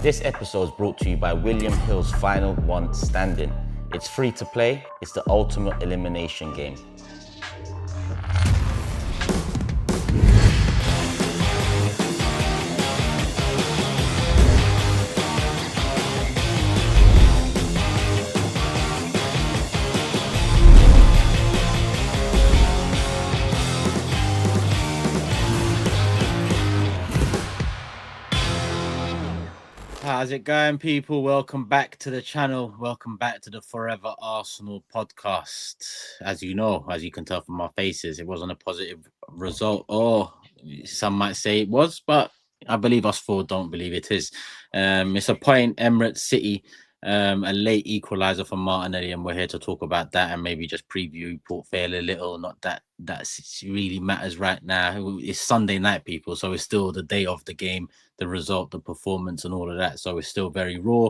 This episode is brought to you by William Hill's Final One Standing. It's free to play, it's the ultimate elimination game. How's it going, people? Welcome back to the channel. Welcome back to the Fourever Arsenal podcast. As you know, as you can tell from our faces, it wasn't a positive result, or some might say it was, but I believe us four don't believe it is. It's a point, Emirates City, a late equaliser from Martinelli, and we're here to talk about that and maybe just preview Port Vale a little. Not that really matters right now. It's Sunday night, people, so it's still the day of the game, the result, the performance, and all of that. So it's still very raw.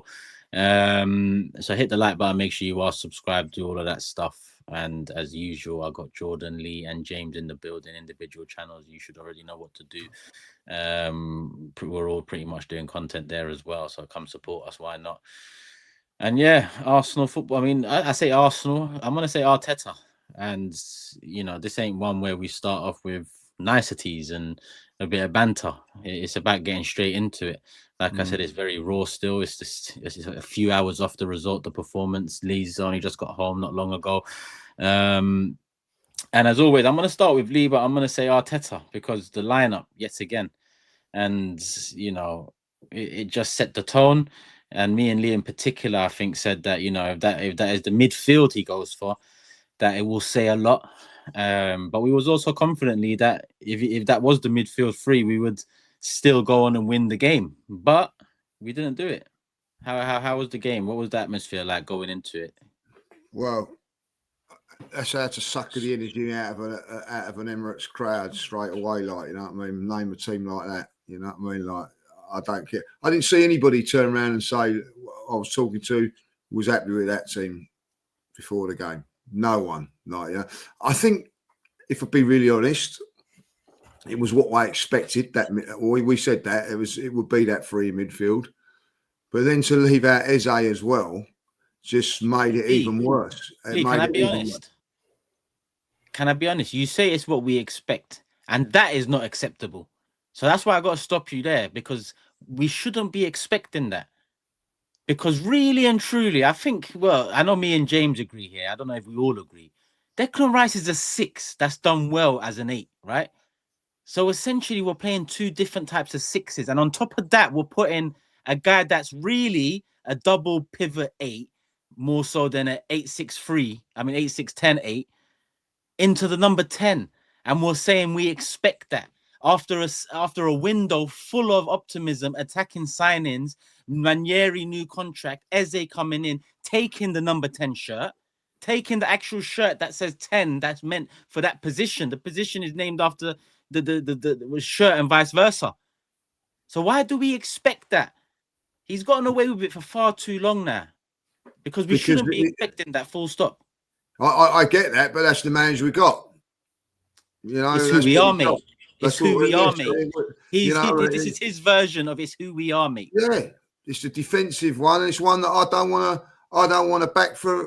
So hit the like button, make sure you are subscribed to all of that stuff. And as usual, I got Jordan, Lee, and James in the building, individual channels. You should already know what to do. We're all pretty much doing content there as well. So come support us. Why not? And yeah, Arsenal football. I mean, I say Arsenal. I'm going to say Arteta. And, you know, this ain't one where we start off with niceties and a bit of banter. It's about getting straight into it. Like I said, it's very raw still. It's just a few hours off the result, the performance. Lee's only just got home not long ago. And as always, I'm going to start with Lee, but I'm going to say Arteta because the lineup, yet again. And, you know, it just set the tone. And me and Lee in particular, I think, said that, you know, if that is the midfield he goes for, that it will say a lot. But we was also confidently that if that was the midfield three, we would still go on and win the game. But we didn't do it. How was the game? What was the atmosphere like going into it? Well, that's how to suck the energy out of an Emirates crowd straight away. Like, you know what I mean? Name a team like that. You know what I mean? Like, I don't care. I didn't see anybody turn around and say I was talking to was happy with that team before the game. No one. Like, yeah. I think, if I'd be really honest, it was what I expected. That we said that it would be that free midfield, but then to leave out Eze as well just made it even worse. Lee, can I be honest? Can I be honest? You say it's what we expect, and that is not acceptable. So that's why I got to stop you there, because we shouldn't be expecting that. Because really and truly, I think, well, I know me and James agree here. I don't know if we all agree. Declan Rice is a 6 that's done well as an 8, right? So essentially, we're playing two different types of 6s. And on top of that, we're putting a guy that's really a double pivot 8, more so than an 8-6-3, 8-6-10-8, into the number 10. And we're saying we expect that. After a window full of optimism, attacking signings, Managerial new contract, Eze coming in, taking the number 10 shirt, taking the actual shirt that says 10 that's meant for that position. The position is named after the shirt and vice versa. So why do we expect that? He's gotten away with it for far too long now, because we shouldn't be expecting that, full stop. I get that, but that's the manager we got. You know, it's who we are, mate. It's who we are, mate. This is his version of it's who we are, mate. Yeah, it's the defensive one, and it's one that I don't want to back for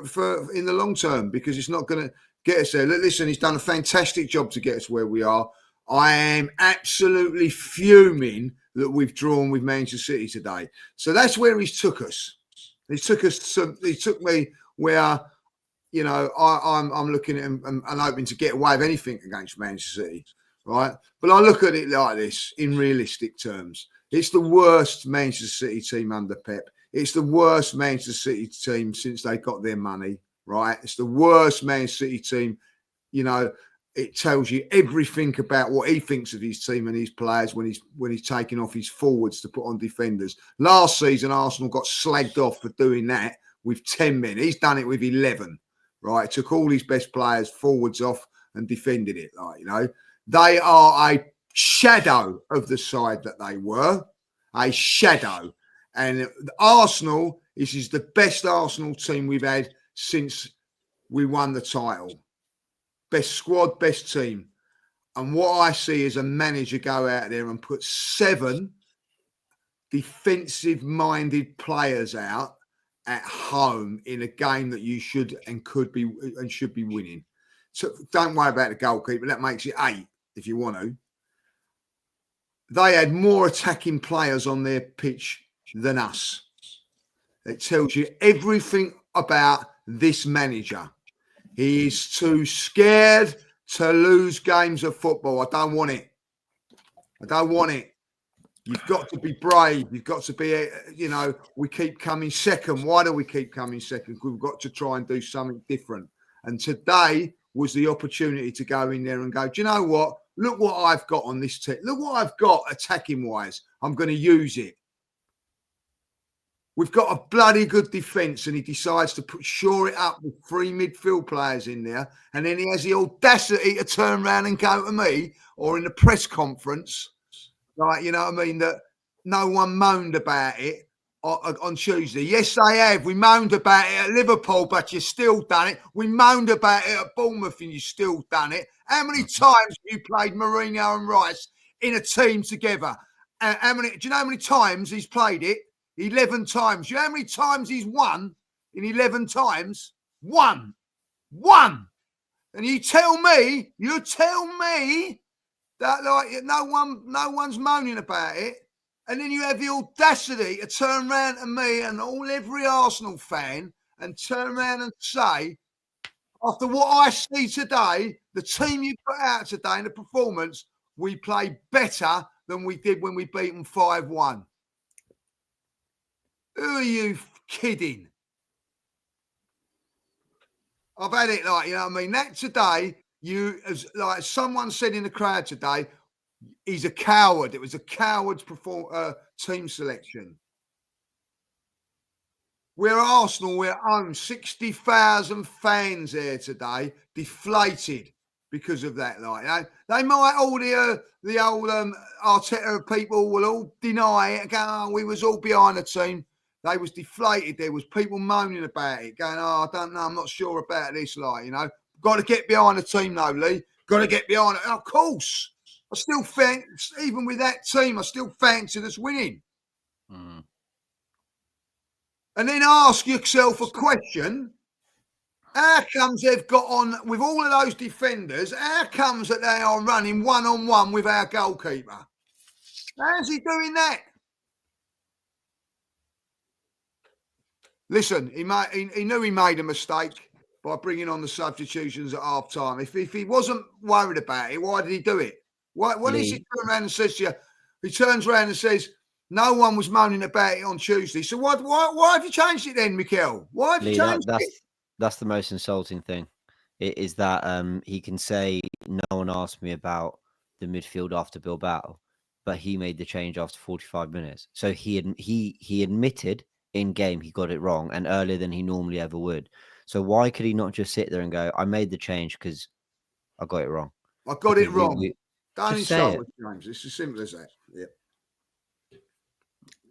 in the long term, because it's not going to get us there. Listen, he's done a fantastic job to get us where we are. I am absolutely fuming that we've drawn with Manchester City today. So that's where he's took us. He took me where, you know, I'm looking at him and hoping to get away with anything against Manchester City, right? But I look at it like this in realistic terms. It's the worst Manchester City team under Pep. It's the worst Manchester City team since they got their money, right? It's the worst Manchester City team. You know, it tells you everything about what he thinks of his team and his players when he's taking off his forwards to put on defenders. Last season, Arsenal got slagged off for doing that with 10 men. He's done it with 11. Right, took all his best players forwards off and defended it. Like, you know, they are a shadow of the side that they were, a shadow. And Arsenal, this is the best Arsenal team we've had since we won the title. Best squad, best team. And what I see is a manager go out there and put 7 defensive-minded players out at home in a game that you should and could be and should be winning. So don't worry about the goalkeeper. That makes it 8 if you want to. They had more attacking players on their pitch than us. It tells you everything about this manager. He is too scared to lose games of football. I don't want it. I don't want it. You've got to be brave. You've got to be, we keep coming second. Why do we keep coming second? We've got to try and do something different. And today was the opportunity to go in there and go, do you know what? Look what I've got on this team. Look what I've got attacking-wise. I'm going to use it. We've got a bloody good defence, and he decides to shore it up with 3 midfield players in there, and then he has the audacity to turn around and go to me, or in the press conference, like, you know what I mean, that no one moaned about it on Tuesday. Yes, they have. We moaned about it at Liverpool, but you still done it. We moaned about it at Bournemouth, and you still done it. How many times have you played Mourinho and Rice in a team together? Do you know how many times he's played it? 11 times. You know how many times he's won in 11 times? One. And you tell me that like no one's moaning about it. And then you have the audacity to turn around to me and every Arsenal fan and turn around and say, after what I see today, the team you put out today and the performance, we play better than we did when we beat them 5-1. Who are you kidding? I've had it like, you know what I mean? That today, like someone said in the crowd today, he's a coward. It was a coward's team selection. We're Arsenal, we're home. 60,000 fans there today, deflated because of that. Like, they might all the old Arteta people will all deny it and go, oh, we was all behind the team. They was deflated. There was people moaning about it, going, oh, I don't know, I'm not sure about this. Like, got to get behind the team, though, Lee. Got to get behind it. Oh, of course. I still fancy, even with that team, I still fancy us winning. Mm. And then ask yourself a question. How comes they've got on, with all of those defenders, how comes that they are running one-on-one with our goalkeeper? How's he doing that? Listen, he knew he made a mistake by bringing on the substitutions at half time. If he wasn't worried about it, why did he do it? What is he turn around and says to you? He turns around and says, no one was moaning about it on Tuesday. So why have you changed it then, Mikel? Why have you changed it? That's the most insulting thing. It is that he can say no one asked me about the midfield after Bilbao, but he made the change after 45 minutes. So he admitted in game he got it wrong and earlier than he normally ever would. So why could he not just sit there and go, I made the change because I got it wrong? I got it wrong. Don't insult me, James. It's as simple as that. Yeah.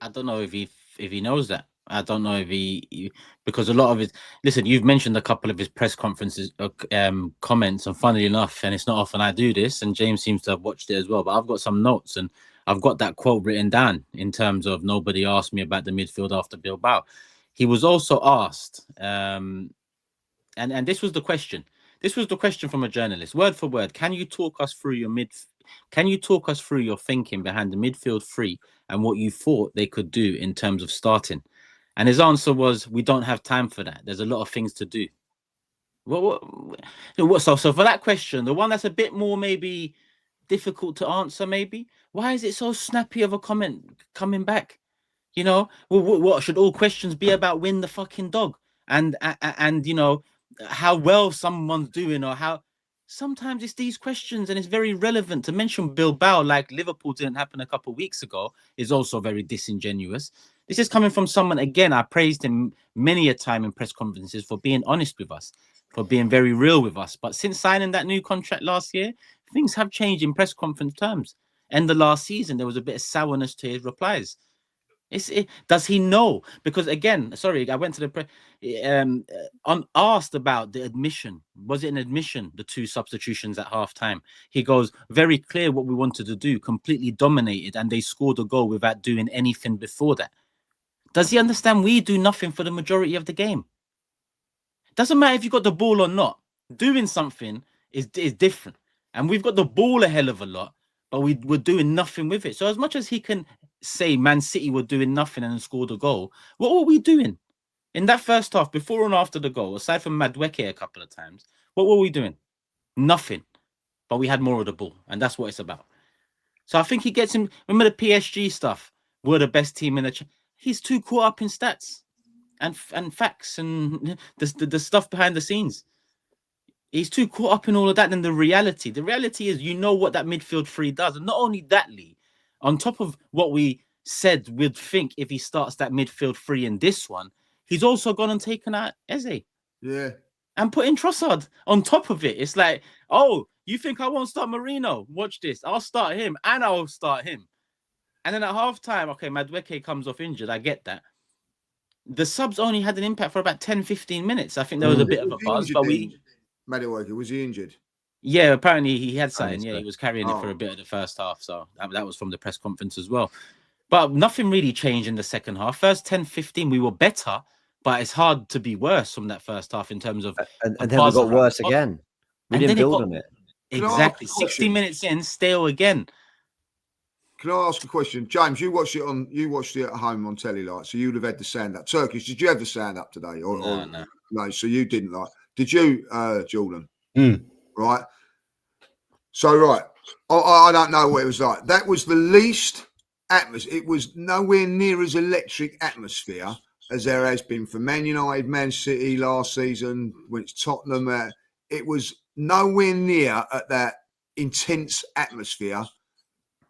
I don't know if he knows that. I don't know if he because a lot of his listen. You've mentioned a couple of his press conferences, comments, and funnily enough, and it's not often I do this, and James seems to have watched it as well. But I've got some notes and I've got that quote written down in terms of nobody asked me about the midfield after Bilbao. He was also asked, and this was the question. This was the question from a journalist, word for word. Can you talk us through your thinking behind the midfield three and what you thought they could do in terms of starting? And his answer was, we don't have time for that. There's a lot of things to do. So for that question, the one that's a bit more maybe difficult to answer, maybe, why is it so snappy of a comment coming back? What should all questions be about? Win the fucking dog and how well someone's doing or how. Sometimes it's these questions and it's very relevant. To mention Bilbao like Liverpool didn't happen a couple of weeks ago is also very disingenuous. This is coming from someone, again, I praised him many a time in press conferences for being honest with us, for being very real with us. But since signing that new contract last year, things have changed in press conference terms. End of last season, there was a bit of sourness to his replies. Does he know? Because again, sorry, I went to the asked about the admission. Was it an admission? The 2 substitutions at halftime. He goes, very clear what we wanted to do. Completely dominated, and they scored a goal without doing anything before that. Does he understand we do nothing for the majority of the game? Doesn't matter if you got the ball or not. Doing something is different, and we've got the ball a hell of a lot, but we're doing nothing with it. So as much as he can say Man City were doing nothing and scored a goal, what were we doing in that first half, before and after the goal, aside from Madueke a couple of times? What were we doing? Nothing. But we had more of the ball, and that's what it's about. So I think he gets him. Remember the PSG stuff? We're the best team in the. He's too caught up in stats and facts and the stuff behind the scenes. He's too caught up in all of that than the reality. The reality is, you know what that midfield 3 does. And not only that, Lee, on top of what we said we'd think if he starts that midfield 3 in this one, he's also gone and taken out Eze. Yeah. And put in Trossard on top of it. It's like, oh, you think I won't start Marino? Watch this. I'll start him and I'll start him. And then at halftime, okay, Madueke comes off injured. I get that. The subs only had an impact for about 10, 15 minutes. I think there was a bit of a buzz, but Madueke, was he injured? Yeah, apparently he had something. Yeah, he was carrying it for a bit of the first half. So that was from the press conference as well. But nothing really changed in the second half. First 10, 15, we were better, but it's hard to be worse from that first half in terms of... And then we got worse again. We didn't build on it. Exactly. 60 minutes in, stale again. Can I ask a question? James, you watched it at home on telly, like, so you'd have had the sound up. Turkish, did you have the sound up today? No, so you didn't, like. Did you, Jordan? Right. So, right. I don't know what it was like. That was the least atmosphere. It was nowhere near as electric atmosphere as there has been for Man United, Man City last season, when it's Tottenham. It was nowhere near at that intense atmosphere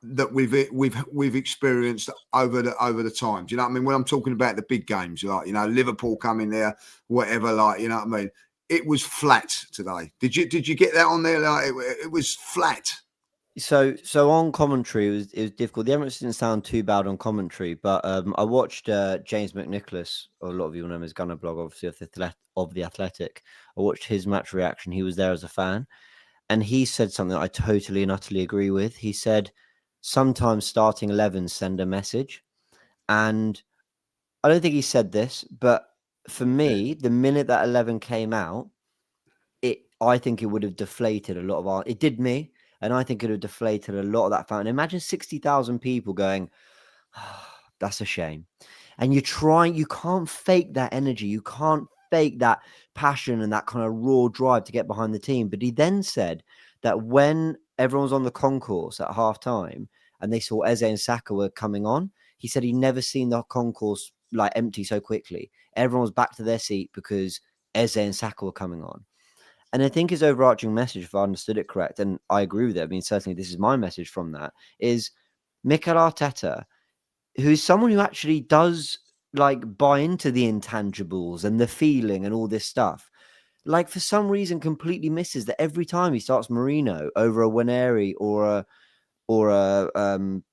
that we've experienced over the time. Do you know what I mean? When I'm talking about the big games, like, you know, Liverpool coming there, whatever, like, you know what I mean? It was flat today. Did you get that on there? Like, it was flat. So on commentary, it was difficult. The Emirates didn't sound too bad on commentary, but I watched James McNicholas, or a lot of you know him as Gunner Blog, obviously of the Athletic. I watched his match reaction. He was there as a fan, and he said something that I totally and utterly agree with. He said, sometimes starting 11 send a message, and I don't think he said this, but for me, the minute that 11 came out, I think it would have deflated a lot of it did me, and I think it would have deflated a lot of that fan. Imagine 60,000 people going, oh, that's a shame. And you can't fake that energy. You can't fake that passion and that kind of raw drive to get behind the team. But he then said that when everyone was on the concourse at halftime and they saw Eze and Saka were coming on, he said he'd never seen the concourse like empty so quickly. Everyone was back to their seat because Eze and Saka were coming on. And I think his overarching message, if I understood it correct, and I agree with it, I mean, certainly this is my message from that, is Mikel Arteta, who's someone who actually does like buy into the intangibles and the feeling and all this stuff, like for some reason completely misses that every time he starts Marino over a Waneri or an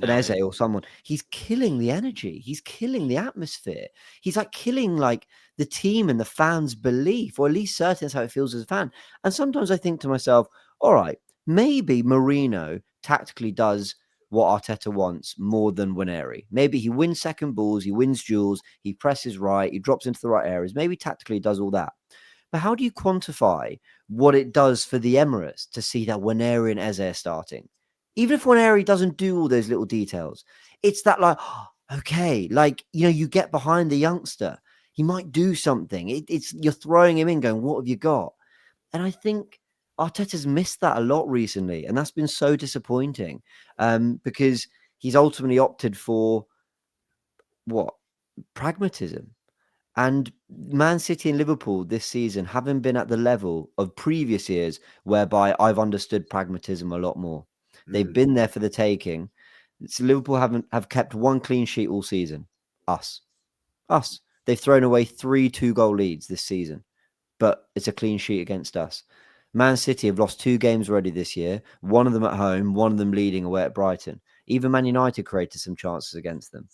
Eze or someone, he's killing the energy. He's killing the atmosphere. He's like killing like the team and the fans' belief, or at least certain that's how it feels as a fan. And sometimes I think to myself, all right, maybe Marino tactically does what Arteta wants more than Waneri. Maybe he wins second balls, he wins duels, he presses right, he drops into the right areas. Maybe tactically he does all that. But how do you quantify what it does for the Emirates to see that Waneri and Eze are starting? Even if Waneri doesn't do all those little details, it's that like, okay, like, you know, you get behind the youngster. He might do something. It's you're throwing him in going, what have you got? And I think Arteta's missed that a lot recently. And that's been so disappointing because he's ultimately opted for what? Pragmatism. And Man City and Liverpool this season haven't been at the level of previous years whereby I've understood pragmatism a lot more. They've been there for the taking. So Liverpool have kept one clean sheet all season. Us. They've thrown away 3 2-goal leads this season, but it's a clean sheet against us. Man City have lost 2 games already this year, one of them at home, one of them leading away at Brighton. Even Man United created some chances against them.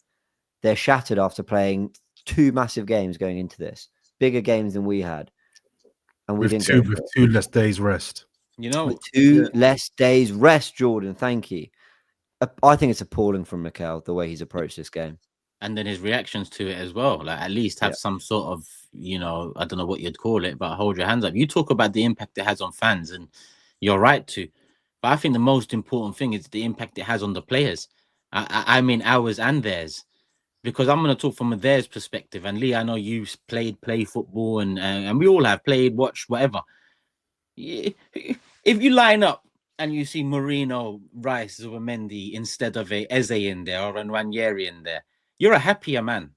they're shattered after playing 2 massive games going into this, bigger games than we had, and we didn't go for with it. 2 less days rest. You know, With 2 less days rest, Jordan. Thank you. I think it's appalling from Mikel the way he's approached this game. and then his reactions to it as well. Like, at least have some sort of, I don't know what you'd call it, but hold your hands up. You talk about the impact it has on fans, and you're right to. But I think the most important thing is the impact it has on the players. I mean, ours and theirs. Because I'm going to talk from a theirs perspective. And Lee, I know you play football, and we all have played, watched, whatever. If you line up and you see Mourinho, Rice, Zubimendi instead of a Eze in there or a Ranieri in there, you're a happier man.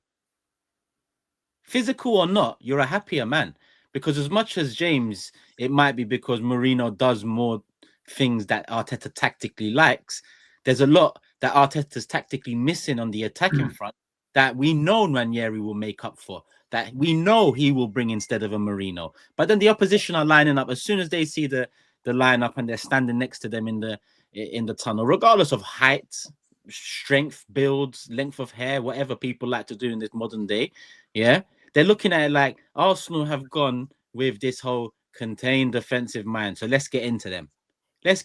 Physical or not, you're a happier man. Because as much as James, it might be because Mourinho does more things that Arteta tactically likes. There's a lot that Arteta's tactically missing on the attacking front that we know Ranieri will make up for, that we know he will bring instead of a Mourinho. But then the opposition are lining up as soon as they see the lineup and they're standing next to them in the tunnel, regardless of height, strength, builds, length of hair, whatever people like to do in this modern day. Yeah, they're looking at it like Arsenal have gone with this whole contained defensive mind. So let's get into them. Let's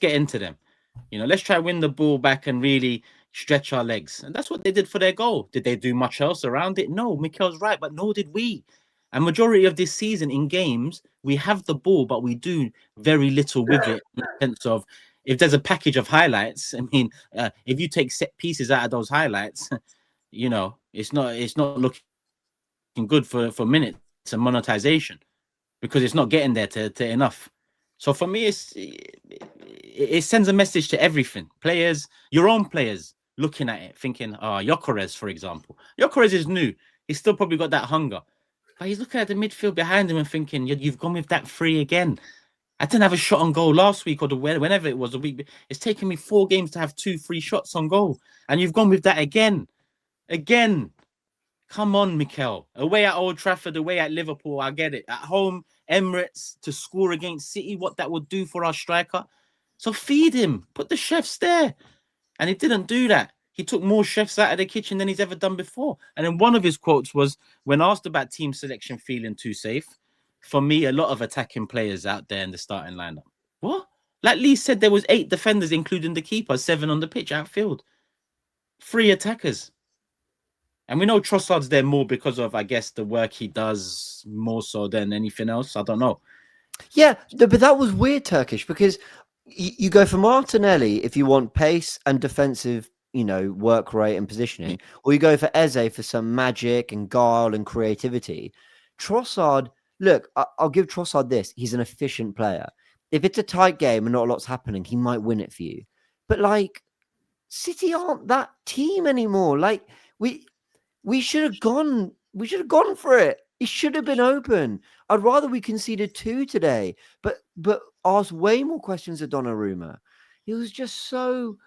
try win the ball back and really stretch our legs. And that's what they did for their goal. Did they do much else around it? No, Mikel's right, but nor did we. A majority of this season in games, we have the ball, but we do very little with it in the sense of if there's a package of highlights. I mean, if you take set pieces out of those highlights, it's not looking good for minutes and monetization because it's not getting there to enough. So for me, it sends a message to everything. Players, your own players, looking at it, thinking, Gyökeres, for example. Gyökeres is new. He's still probably got that hunger. But he's looking at the midfield behind him and thinking, you've gone with that 3 again. I didn't have a shot on goal last week or whenever it was a week. It's taken me 4 games to have 2-3 shots on goal. And you've gone with that again. Again. Come on, Mikel. Away at Old Trafford, away at Liverpool, I get it. At home, Emirates, to score against City, what that would do for our striker. So feed him. Put the chefs there. And he didn't do that. He took more chefs out of the kitchen than he's ever done before. And then one of his quotes was, when asked about team selection feeling too safe, for me, a lot of attacking players out there in the starting lineup. What? Like Lee said, there was 8 defenders, including the keeper, 7 on the pitch outfield. 3 attackers. And we know Trossard's there more because of, I guess, the work he does more so than anything else. I don't know. Yeah, but that was weird, Turkish, because you go for Martinelli if you want pace and defensive, work rate and positioning, or you go for Eze for some magic and guile and creativity. Trossard, look, I'll give Trossard this. He's an efficient player. If it's a tight game and not a lot's happening, he might win it for you. But, City aren't that team anymore. We should have gone. We should have gone for it. It should have been open. I'd rather we conceded 2 today, but asked way more questions of Donnarumma. It was just so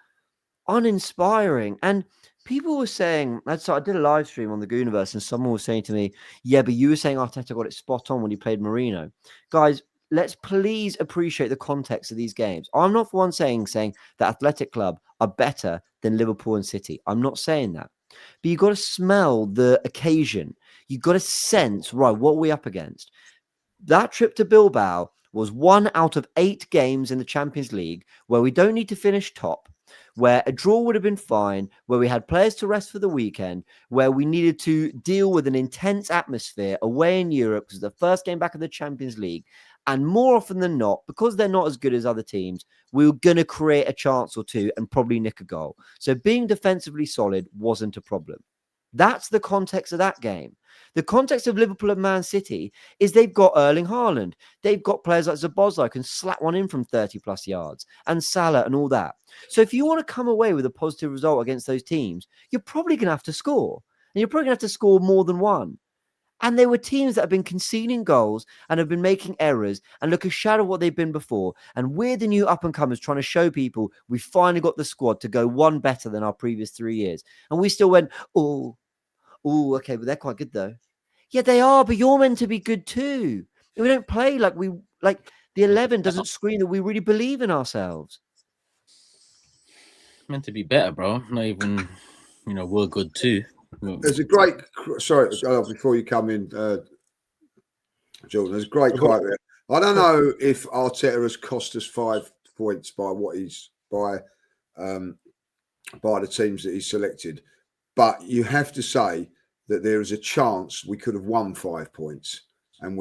uninspiring. And people were saying, I did a live stream on the Gooniverse, and someone was saying to me, "Yeah, but you were saying Arteta got it spot on when he played Mourinho." Guys, let's please appreciate the context of these games. I'm not for one saying that Athletic Club are better than Liverpool and City. I'm not saying that. But you've got to smell the occasion. You've got to sense, right, what are we up against? That trip to Bilbao was 1 out of 8 games in the Champions League where we don't need to finish top, where a draw would have been fine, where we had players to rest for the weekend, where we needed to deal with an intense atmosphere away in Europe because the first game back of the Champions League. And more often than not, because they're not as good as other teams, we were going to create a chance or 2 and probably nick a goal. So being defensively solid wasn't a problem. That's the context of that game. The context of Liverpool and Man City is they've got Erling Haaland. They've got players like Szoboszlai who can slap one in from 30 plus yards, and Salah and all that. So if you want to come away with a positive result against those teams, you're probably going to have to score. And you're probably going to have to score more than 1. And they were teams that have been conceding goals and have been making errors and look a shadow of what they've been before. And we're the new up-and-comers trying to show people we finally got the squad to go 1 better than our previous 3 years. And we still went, oh, okay, but they're quite good though. Yeah, they are, but you're meant to be good too. We don't play like the 11 doesn't scream that we really believe in ourselves. Meant to be better, bro. Not even, we're good too. There's a great. Sorry, before you come in, Jordan. There's a great quote there. I don't know if Arteta has cost us 5 points by the teams that he's selected, but you have to say that there is a chance we could have won 5 points, and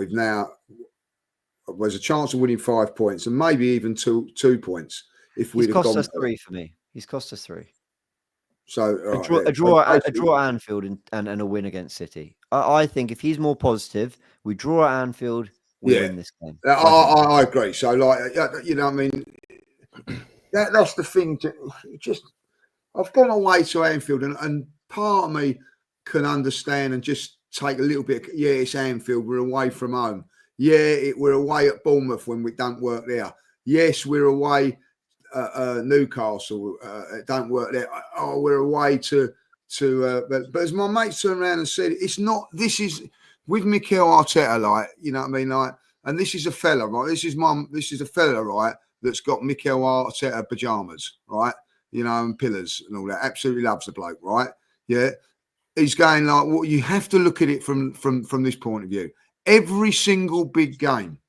there's a chance of winning 5 points, and maybe even two points if we'd have gone. He's cost us 3 for me. He's cost us 3. So a draw at Anfield and a win against City. I think if he's more positive, we draw at Anfield, we win this game. I agree. So, I mean, that's the thing. I've gone away to Anfield, and part of me can understand and just take a little bit. Yeah, it's Anfield. We're away from home. Yeah, we're away at Bournemouth when we don't work there. Yes, we're away. Newcastle, it don't work there. Oh, we're away to but as my mate turned around and said, it's not. This is with Mikel Arteta, like, you know what I mean, like, and this is a fella, right? This is a fella, right, that's got Mikel Arteta pajamas, right, you know, and pillars and all that. Absolutely loves the bloke, right? Yeah, he's going like, well, you have to look at it from this point of view. Every single big game.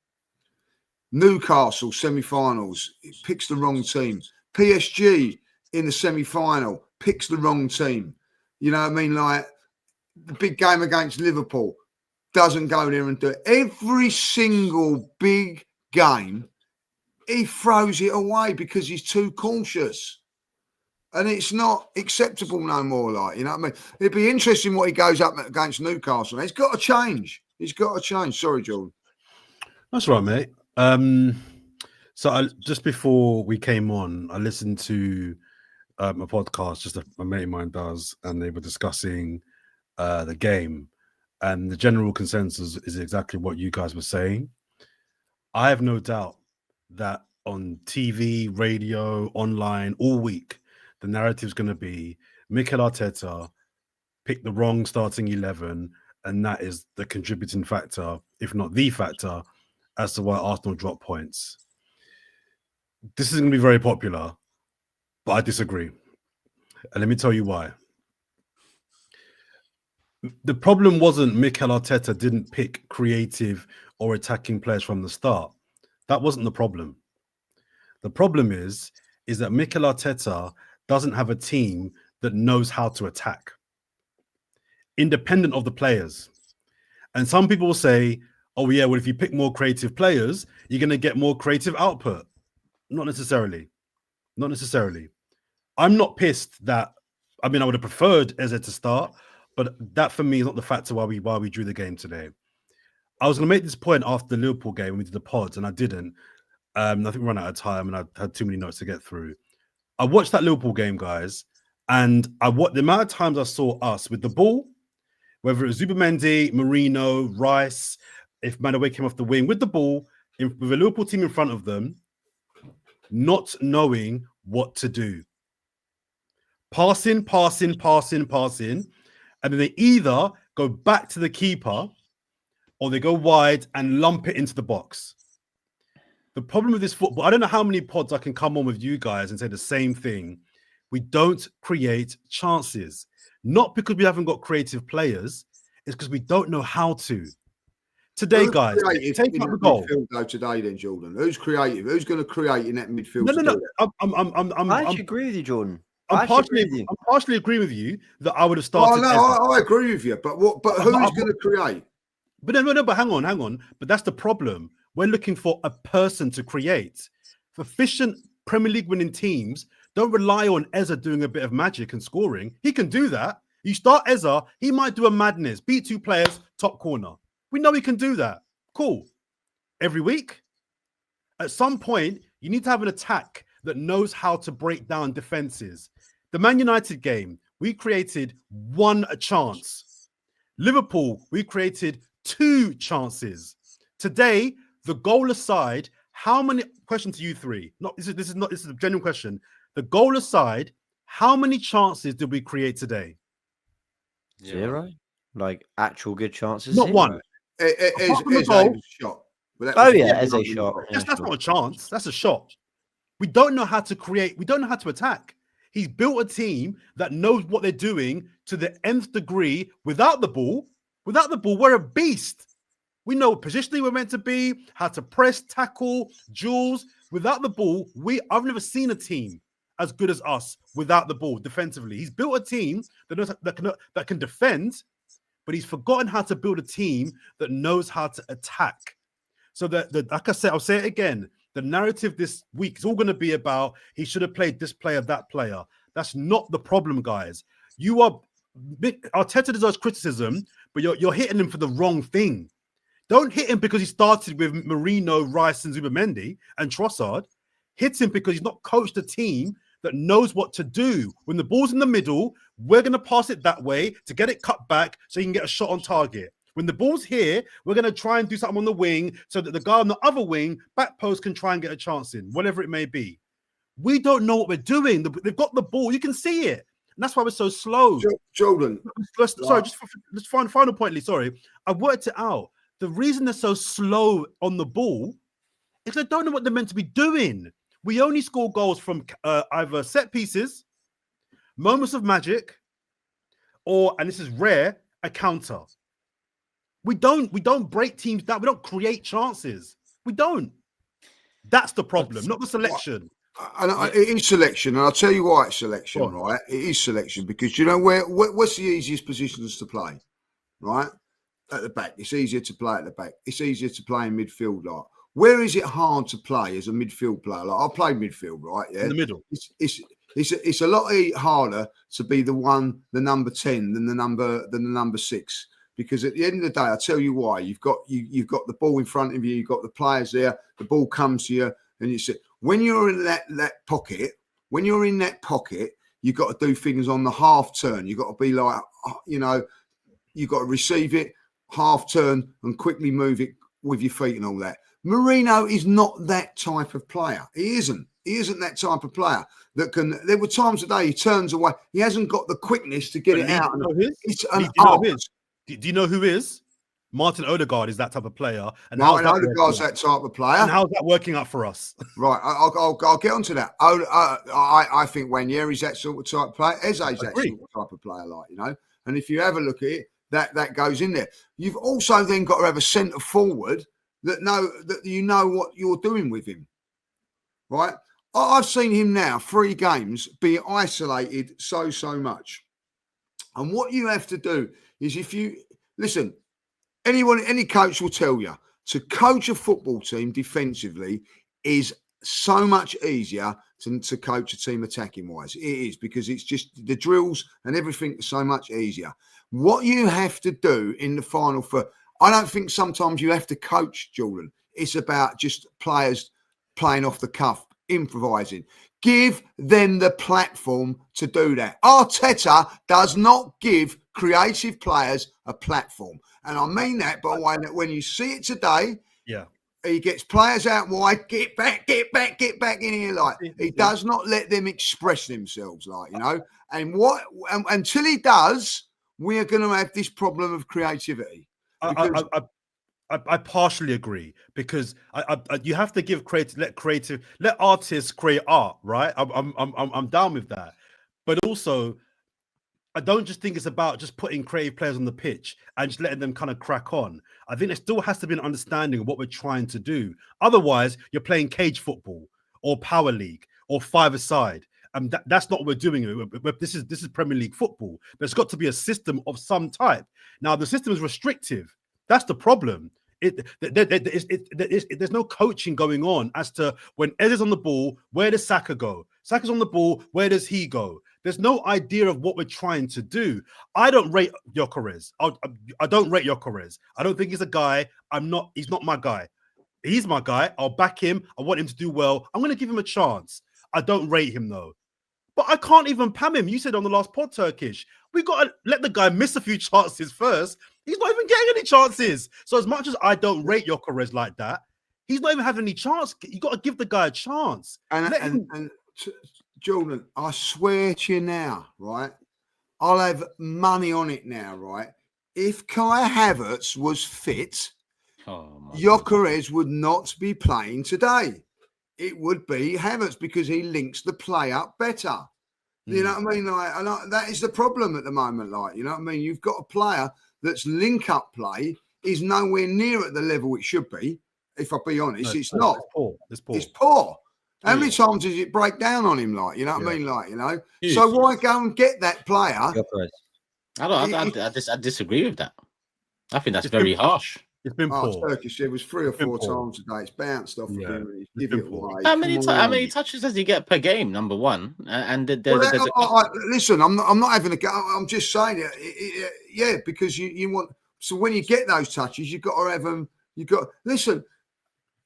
Newcastle semi-finals, picks the wrong team. PSG in the semi-final picks the wrong team. You know what I mean? Like the big game against Liverpool, doesn't go there and do it. Every single big game, he throws it away because he's too cautious. And it's not acceptable no more. Like, you know what I mean? It'd be interesting what he goes up against Newcastle. It's got to change. He's got to change. Sorry, Jordan. That's right, mate. So just before we came on, I listened to a podcast, just a mate of mine does, and they were discussing the game, and the general consensus is exactly what you guys were saying. I have no doubt that on TV, radio, online, all week, the narrative is going to be Mikel Arteta picked the wrong starting 11, and that is the contributing factor, if not the factor, as to why Arsenal dropped points. This is going to be very popular, but I disagree. And let me tell you why. The problem wasn't Mikel Arteta didn't pick creative or attacking players from the start. That wasn't the problem. The problem is that Mikel Arteta doesn't have a team that knows how to attack, independent of the players. And some people will say, oh, yeah, well, if you pick more creative players, you're going to get more creative output. Not necessarily. Not necessarily. I'm not pissed that, I mean, I would have preferred Eze to start, but that for me is not the factor why we drew the game today. I was going to make this point after the Liverpool game when we did the pods, and I didn't. I think we ran out of time, and I had too many notes to get through. I watched that Liverpool game, guys, and the amount of times I saw us with the ball, whether it was Zubimendi, Marino, Rice, if Madueke came off the wing with the ball, with a Liverpool team in front of them, not knowing what to do. Passing, and then they either go back to the keeper or they go wide and lump it into the box. The problem with this football, I don't know how many pods I can come on with you guys and say the same thing. We don't create chances. Not because we haven't got creative players, it's because we don't know how to. Today, guys, take up the goal. Today, then, Jordan. Who's creative? Who's going to create in that midfield? No. I actually agree with you, Jordan. I'm partially agreeing with you that I would have started. I agree with you, but who's going to create? But no. But hang on. But that's the problem. We're looking for a person to create. Efficient Premier League winning teams don't rely on Eze doing a bit of magic and scoring. He can do that. You start Eze, he might do a madness, beat 2 players, top corner. We know he can do that. Cool. Every week, at some point, you need to have an attack that knows how to break down defenses. The Man United game, we created 1 chance. Liverpool, we created 2 chances. Today, the goal aside, how many? Question to you 3. This is a genuine question. The goal aside, how many chances did we create today? 0. Like actual good chances. Not 0. 1. Eze shot. Eze shot. That's not a chance. That's a shot. We don't know how to create. We don't know how to attack. He's built a team that knows what they're doing to the nth degree without the ball. Without the ball, we're a beast. We know positionally we're meant to be, how to press, tackle, duels. Without the ball, I've never seen a team as good as us without the ball defensively. He's built a team that can defend, but he's forgotten how to build a team that knows how to attack. So that like I said, I'll say it again. The narrative this week is all going to be about he should have played this player, that player. That's not the problem, guys. Arteta deserves criticism, but you're hitting him for the wrong thing. Don't hit him because he started with Marino, Rice, and Zubimendi and Trossard. Hit him because he's not coached a team that knows what to do. When the ball's in the middle, we're going to pass it that way to get it cut back so you can get a shot on target. When the ball's here, we're going to try and do something on the wing so that the guy on the other wing, back post, can try and get a chance in, whatever it may be. We don't know what we're doing. They've got the ball. You can see it. And that's why we're so slow. Jordan. Sorry, just final point, Lee. Sorry. I worked it out. The reason they're so slow on the ball is they don't know what they're meant to be doing. We only score goals from either set pieces, moments of magic, or, and this is rare, a counter. We don't break teams down. We don't create chances. We don't. That's the problem, not the selection. And it is selection, and I'll tell you why it's selection, right? It is selection because you know what's the easiest positions to play, right? At the back. It's easier to play at the back. It's easier to play in midfield. Like, where is it hard to play as a midfield player? Like, I play midfield, right? Yeah, in the middle. It's a lot harder to be the number 10 than the number 6. Because at the end of the day, I'll tell you why. You've got the ball in front of you. You've got the players there. The ball comes to you, and you see when you're in that pocket. When you're in that pocket, you've got to do things on the half turn. You've got to be like, you've got to receive it, half turn, and quickly move it with your feet and all that. Marino is not that type of player. He isn't. He isn't that type of player that can. There were times today he turns away. He hasn't got the quickness to get it out. It's an art. Do you know who is? Martin Odegaard is that type of player. And Martin Odegaard's that type of player. And how's that working out for us? Right, I'll get onto that. I think Wanyeri's that sort of type of player. Eze's that sort of type of player, like, you know. And if you have a look at it, that goes in there. You've also then got to have a centre forward that you know what you're doing with him, right? I've seen him now 3 games be isolated so much, and what you have to do is, if you listen, any coach will tell you to coach a football team defensively is so much easier than to coach a team attacking wise. It is, because it's just the drills and everything is so much easier. What you have to do in the final I don't think sometimes you have to coach, Jordan. It's about just players playing off the cuff, improvising. Give them the platform to do that. Arteta does not give creative players a platform. And I mean that by way that when you see it today, he gets players out wide, get back in here. Like, he does not let them express themselves, like, you know. And until he does, we're going to have this problem of creativity. I partially agree, because you have to give let artists create art, right? I'm down with that, but also I don't just think it's about just putting creative players on the pitch and just letting them kind of crack on. I think there still has to be an understanding of what we're trying to do. Otherwise, you're playing cage football or power league or 5-a-side. And that's not what we're doing. This is Premier League football. There's got to be a system of some type. Now, the system is restrictive. That's the problem. There's no coaching going on as to when Ed is on the ball, where does Saka go? Saka's on the ball, where does he go? There's no idea of what we're trying to do. I don't rate Gyökeres. I don't rate Gyökeres. I don't think he's a guy. He's not my guy. He's my guy. I'll back him. I want him to do well. I'm going to give him a chance. I don't rate him, though. But I can't even pam him. You said on the last pod, Turkish, we got to let the guy miss a few chances first. He's not even getting any chances. So as much as I don't rate Gyökeres like that, he's not even having any chance. You got to give the guy a chance. And Jordan, I swear to you now, right? I'll have money on it now, right? If Kai Havertz was fit, Gyökeres would not be playing today. It would be Havertz, because he links the play up better. You know what I mean? Like, that is the problem at the moment. Like, you know what I mean? You've got a player that's link-up play is nowhere near at the level it should be. If I'll be honest, No, it's not. It's poor. It's poor. It's poor. How many times does it break down on him? Like, you know what I mean? Like, you know. So why go and get that player? I disagree with that. I think that's very harsh. It's been poor. Turkish, it was 3 or 4 times a day. It's bounced off of him. Give it away. How many touches does he get per game? Number one, and listen, I'm not having a go. I'm just saying it. Yeah, because you want. So when you get those touches, you've got to have them. Listen.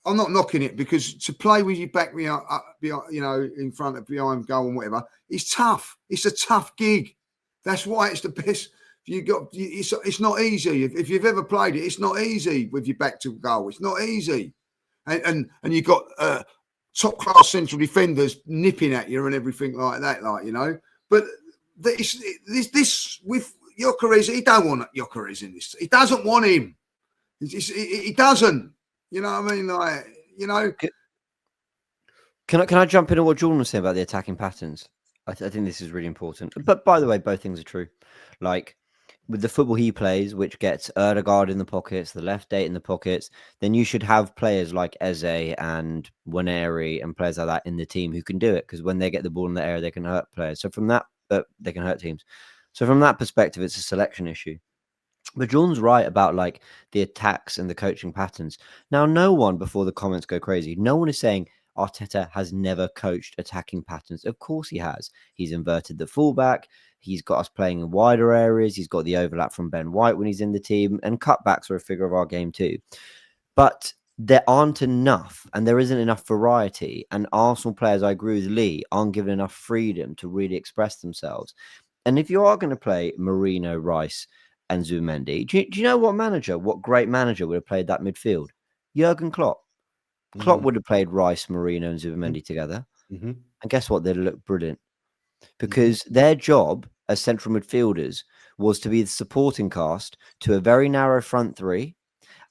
I'm not knocking it because to play with your back behind, you know, in front of behind goal and whatever, it's tough. It's a tough gig. That's why it's the best. It's not easy. If you've ever played it, it's not easy with your back to goal. It's not easy, and you've got top class central defenders nipping at you and everything like that, like, you know. But this with Gyökeres, he don't want Gyökeres in this. He doesn't want him. He doesn't. You know what I mean? Like, you know. Can I jump into what Jordan was saying about the attacking patterns? I think this is really important. But by the way, both things are true. Like, with the football he plays, which gets Erdegaard in the pockets, the left 8 in the pockets, then you should have players like Eze and Waneri and players like that in the team who can do it, because when they get the ball in the air, they can hurt players. So from that, they can hurt teams. So from that perspective, it's a selection issue. But Jordan's right about like the attacks and the coaching patterns. Now, no one, before the comments go crazy, no one is saying Arteta has never coached attacking patterns. Of course he has. He's inverted the fullback. He's got us playing in wider areas. He's got the overlap from Ben White when he's in the team. And cutbacks are a figure of our game too. But there aren't enough, and there isn't enough variety. And Arsenal players, I agree with Lee, aren't given enough freedom to really express themselves. And if you are going to play Marino, Rice, and Zubimendi, do you know what great manager would have played that midfield? Jurgen Klopp. Klopp would have played Rice, Marino, and Zubimendi together. And guess what? They'd look brilliant. Because their job as central midfielders was to be the supporting cast to a very narrow front three,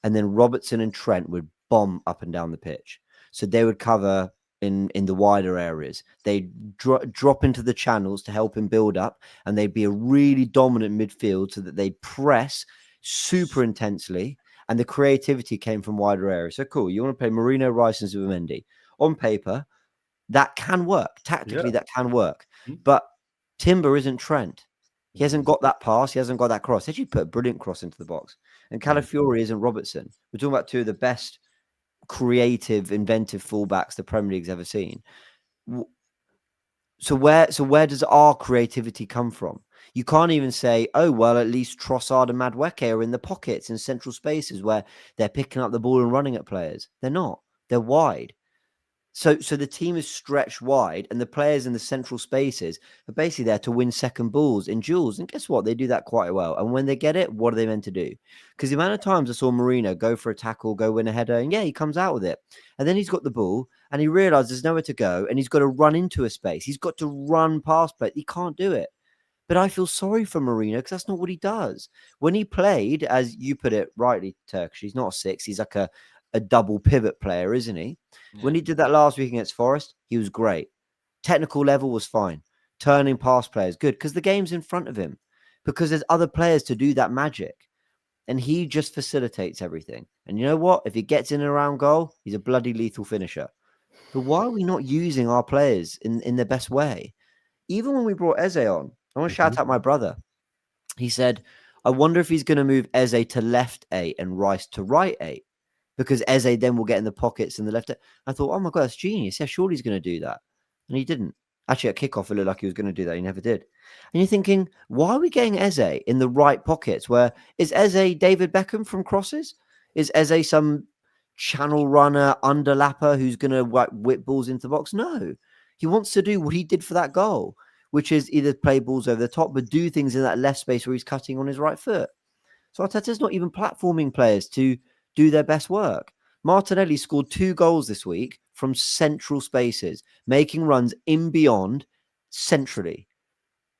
and then Robertson and Trent would bomb up and down the pitch. So they would cover in the wider areas. They'd drop into the channels to help him build up, and they'd be a really dominant midfield so that they'd press super intensely, and the creativity came from wider areas. So cool, you want to play Marino, Rice, and Zubimendi. On paper, that can work. Tactically, that can work. But Timber isn't Trent. He hasn't got that pass. He hasn't got that cross. He actually put a brilliant cross into the box. And Calafiori isn't Robertson. We're talking about two of the best creative, inventive fullbacks the Premier League's ever seen. So where does our creativity come from? You can't even say, oh, well, at least Trossard and Madueke are in the pockets in central spaces where they're picking up the ball and running at players. They're not. They're wide. So the team is stretched wide, and the players in the central spaces are basically there to win second balls in duels. And guess what? They do that quite well. And when they get it, what are they meant to do? Because the amount of times I saw Marino go for a tackle, go win a header, and he comes out with it. And then he's got the ball, and he realizes there's nowhere to go, and he's got to run into a space. He's got to run past play. He can't do it. But I feel sorry for Marino because that's not what he does. When he played, as you put it rightly, Turkish, he's not a 6. He's like a double pivot player, isn't he? Yeah. When he did that last week against Forest, he was great. Technical level was fine. Turning past players, good, because the game's in front of him, because there's other players to do that magic. And he just facilitates everything. And you know what? If he gets in and around goal, he's a bloody lethal finisher. But why are we not using our players in their best way? Even when we brought Eze on, I want to shout out my brother. He said, I wonder if he's going to move Eze to left 8 and Rice to right 8. Because Eze then will get in the pockets and the left. I thought, oh my God, that's genius. Yeah, surely he's going to do that. And he didn't. Actually, at kickoff, it looked like he was going to do that. He never did. And you're thinking, why are we getting Eze in the right pockets? Where is Eze David Beckham from crosses? Is Eze some channel runner, underlapper who's going to whip balls into the box? No. He wants to do what he did for that goal, which is either play balls over the top, but do things in that left space where he's cutting on his right foot. So Arteta's not even platforming players to do their best work. Martinelli scored 2 goals this week from central spaces, making runs in beyond centrally.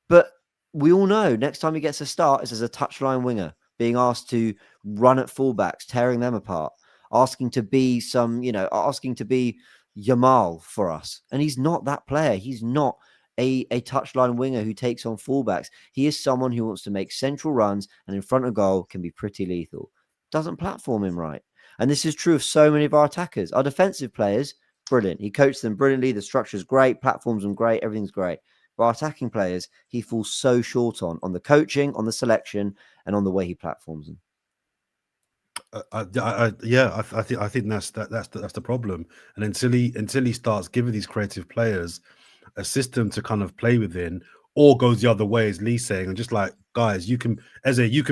But we all know next time he gets a start, it's as a touchline winger, being asked to run at fullbacks, tearing them apart, asking to be asking to be Yamal for us. And he's not that player. He's not a touchline winger who takes on fullbacks. He is someone who wants to make central runs and in front of goal can be pretty lethal. Doesn't platform him right. And this is true of so many of our attackers. Our defensive players, brilliant. He coached them brilliantly. The structure's great, platforms them great, everything's great. But our attacking players, he falls so short on the coaching, on the selection, and on the way he platforms them. I think that's the problem. And until he starts giving these creative players a system to kind of play within, or goes the other way, as Lee's saying, and just like, guys, you can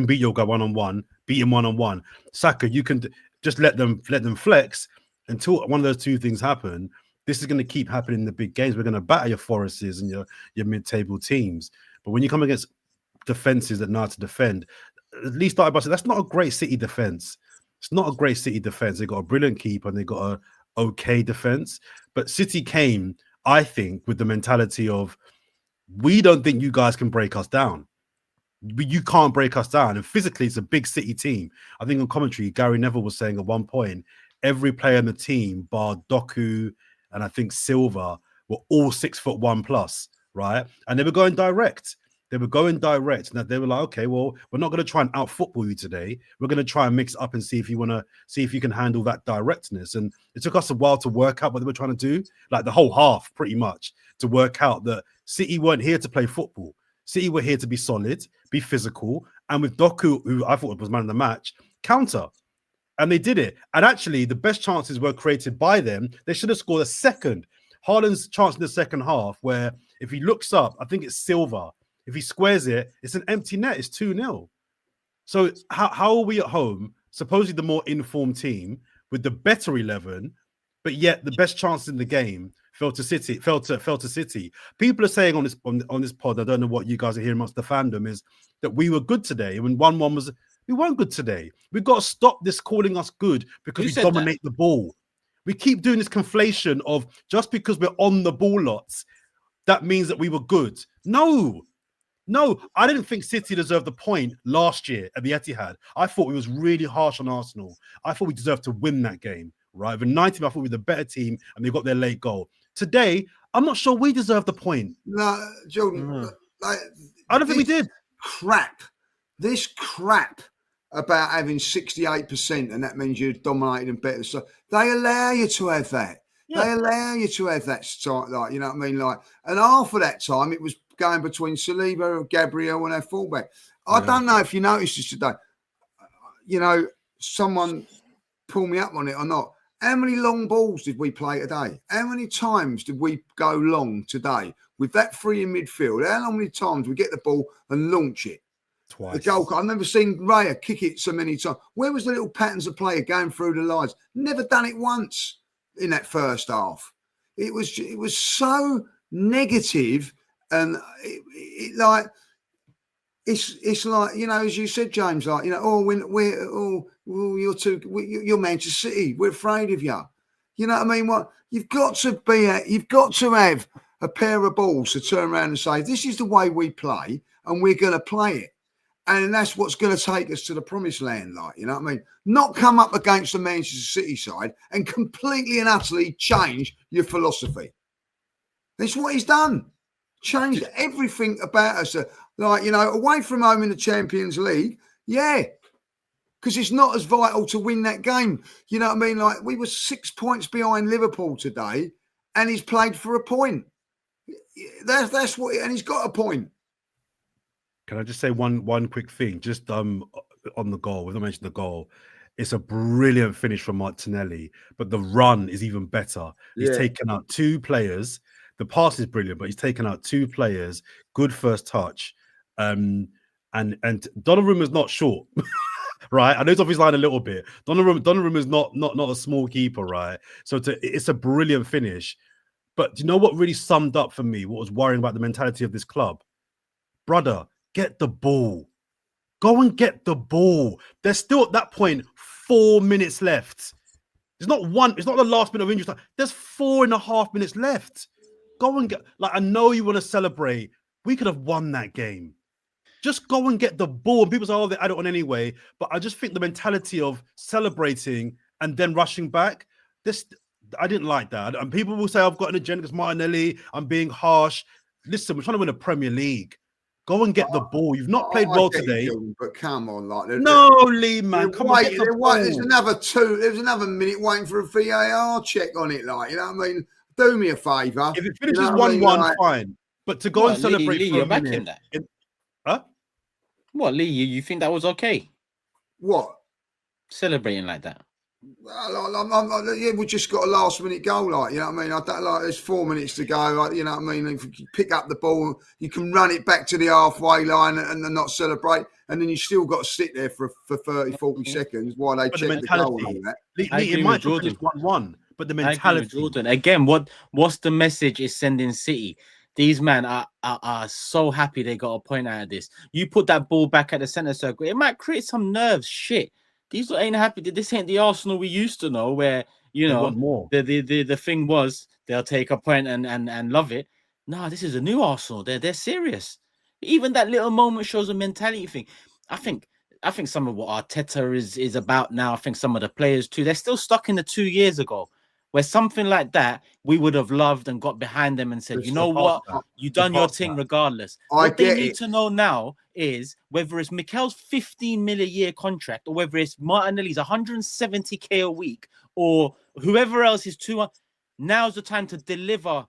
beat your guy one-on-one, beat him one-on-one. Saka, you can just let them flex until one of those two things happen. This is going to keep happening in the big games. We're going to batter your Foresters and your mid-table teams. But when you come against defenses that know how to defend, at least started by saying that's not a great City defense. It's not a great City defense. They got a brilliant keeper and they got a okay defense. But City came, I think, with the mentality of, we don't think you guys can break us down. You can't break us down. And physically, it's a big City team. I think on commentary, Gary Neville was saying at one point, every player in the team, bar Doku and I think Silva, were all 6'1" plus, right? And they were going direct. And they were like, okay, well, we're not going to try and out football you today. We're going to try and mix it up and see if you can handle that directness. And it took us a while to work out what they were trying to do, like the whole half, pretty much, to work out that City weren't here to play football. City were here to be solid, be physical, and with Doku, who I thought was man of the match, counter. And they did it. And actually, the best chances were created by them. They should have scored a second. Haaland's chance in the second half, where if he looks up, I think it's Silva. If he squares it, it's an empty net. It's 2-0. So how are we at home, supposedly the more informed team, with the better 11, but yet the best chances in the game fell to City. People are saying on this pod, I don't know what you guys are hearing amongst the fandom, is that we were good today. When 1-1 was, we weren't good today. We've got to stop this calling us good because we dominate the ball. We keep doing this conflation of just because we're on the ball lots, that means that we were good. No, I didn't think City deserved the point last year at the Etihad. I thought we was really harsh on Arsenal. I thought we deserved to win that game, right? With 90, I thought we were the better team and they got their late goal. Today, I'm not sure we deserve the point. No, Jordan, I don't think we did. This crap about having 68% and that means you're dominated and better. So they allow you to have that. Yeah. They allow you to have that start, like, you know what I mean? Like, and half of that time it was going between Saliba, Gabriel, and our fullback. I don't know if you noticed this today. You know, someone pull me up on it or not. How many long balls did we play today? How many times did we go long today with that three in midfield? How many times we get the ball and launch it? Twice. The goal. I've never seen Raya kick it so many times. Where was the little patterns of play going through the lines? Never done it once in that first half. It was so negative, and it's like, you know, as you said, James, like, you know, you're Manchester City. We're afraid of you. You know what I mean? What you've got to have a pair of balls to turn around and say, this is the way we play, and we're going to play it. And that's what's going to take us to the promised land, like, you know what I mean? Not come up against the Manchester City side and completely and utterly change your philosophy. That's what he's done. Changed everything about us. Like, you know, away from home in the Champions League, yeah, because it's not as vital to win that game. You know what I mean? Like, we were 6 points behind Liverpool today, and he's played for a point. That's what, and he's got a point. Can I just say one quick thing? Just on the goal, we don't mention the goal. It's a brilliant finish from Martinelli, but the run is even better. He's taken out two players. The pass is brilliant, but he's taken out two players. Good first touch. And Donnarumma is not short, right? I know he's off his line a little bit. Donnarumma is not a small keeper, right? So it's a brilliant finish. But do you know what really summed up for me what was worrying about the mentality of this club? Brother, get the ball. Go and get the ball. There's still at that point 4 minutes left. It's not the last minute of injury time. There's 4.5 minutes left. Go and get, like, I know you want to celebrate. We could have won that game. Just go and get the ball. And people say, oh, they add it on anyway. But I just think the mentality of celebrating and then rushing back, I didn't like that. And people will say, I've got an agenda against Martinelli. I'm being harsh. listen, we're trying to win a Premier League. Go and get the ball. You've not played I well get you, today. Jordan, but come on, like No, Lee, man, come on, get the ball. There's another minute waiting for a VAR check on it. Like, you know what I mean? Do me a favour. If it finishes You know what I 1-1, mean? Like, fine. But to go and celebrate Lee, for you're a backing minute, that. huh? What, Lee? You think that was okay? what? Celebrating like that? Yeah, we just got a last minute goal, like, you know what I mean? I don't like. There's 4 minutes to go, like, you know what I mean. If you pick up the ball, you can run it back to the halfway line and then not celebrate, and then you still got to sit there for 30, 40 seconds while they check the goal and all that. Lee, it might finish 1-1, but the mentality. Jordan, again, what's the message is sending City? These men are so happy they got a point out of this. You put that ball back at the centre circle, it might create some nerves. Shit. These ain't happy. This ain't the Arsenal we used to know, where you know more. The thing was they'll take a point and love it. No, this is a new Arsenal. They're serious. Even that little moment shows a mentality thing. I think some of what Arteta is about now. I think some of the players too. They're still stuck in the 2 years ago, where something like that we would have loved and got behind them and said, It's you know what, you done your thing regardless. What they need to know now is whether it's Mikel's 15 million a year contract or whether it's Martinelli's 170k a week or whoever else is now's the time to deliver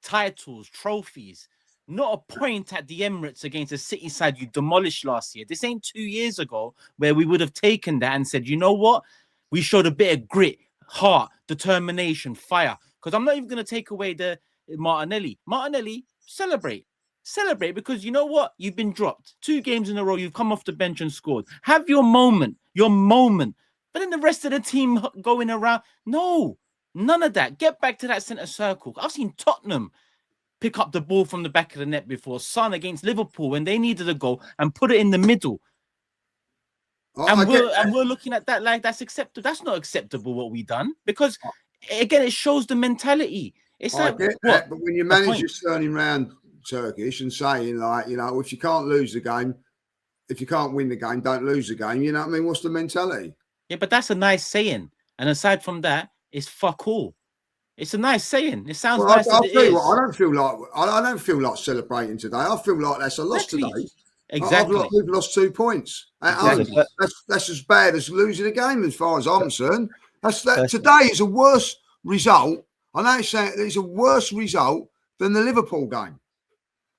titles, trophies, not a point at the Emirates against a City side you demolished last year. This ain't 2 years ago where we would have taken that and said, you know what, we showed a bit of grit, heart, determination, fire. Because I'm not even going to take away the Martinelli. Martinelli, celebrate because you know what? You've been dropped 2 games in a row. You've come off the bench and scored. Have your moment. But then the rest of the team going around, no, none of that. Get back to that centre circle. I've seen Tottenham pick up the ball from the back of the net before. Son against Liverpool when they needed a goal and put it in the middle. And we're looking at that like that's acceptable. That's not acceptable what we done because again it shows the mentality. It's like but when your manager's turning around Turkish and saying like, you know, if you can't lose the game, if you can't win the game, don't lose the game. You know what I mean? What's the mentality? Yeah, but that's a nice saying. And aside from that, it's fuck all. It's a nice saying. It sounds nice. I don't feel like celebrating today. I feel like that's a loss today. Exactly. We've lost 2 points. Exactly. That's as bad as losing a game, as far as I'm concerned. Today is a worse result. I know it's a worse result than the Liverpool game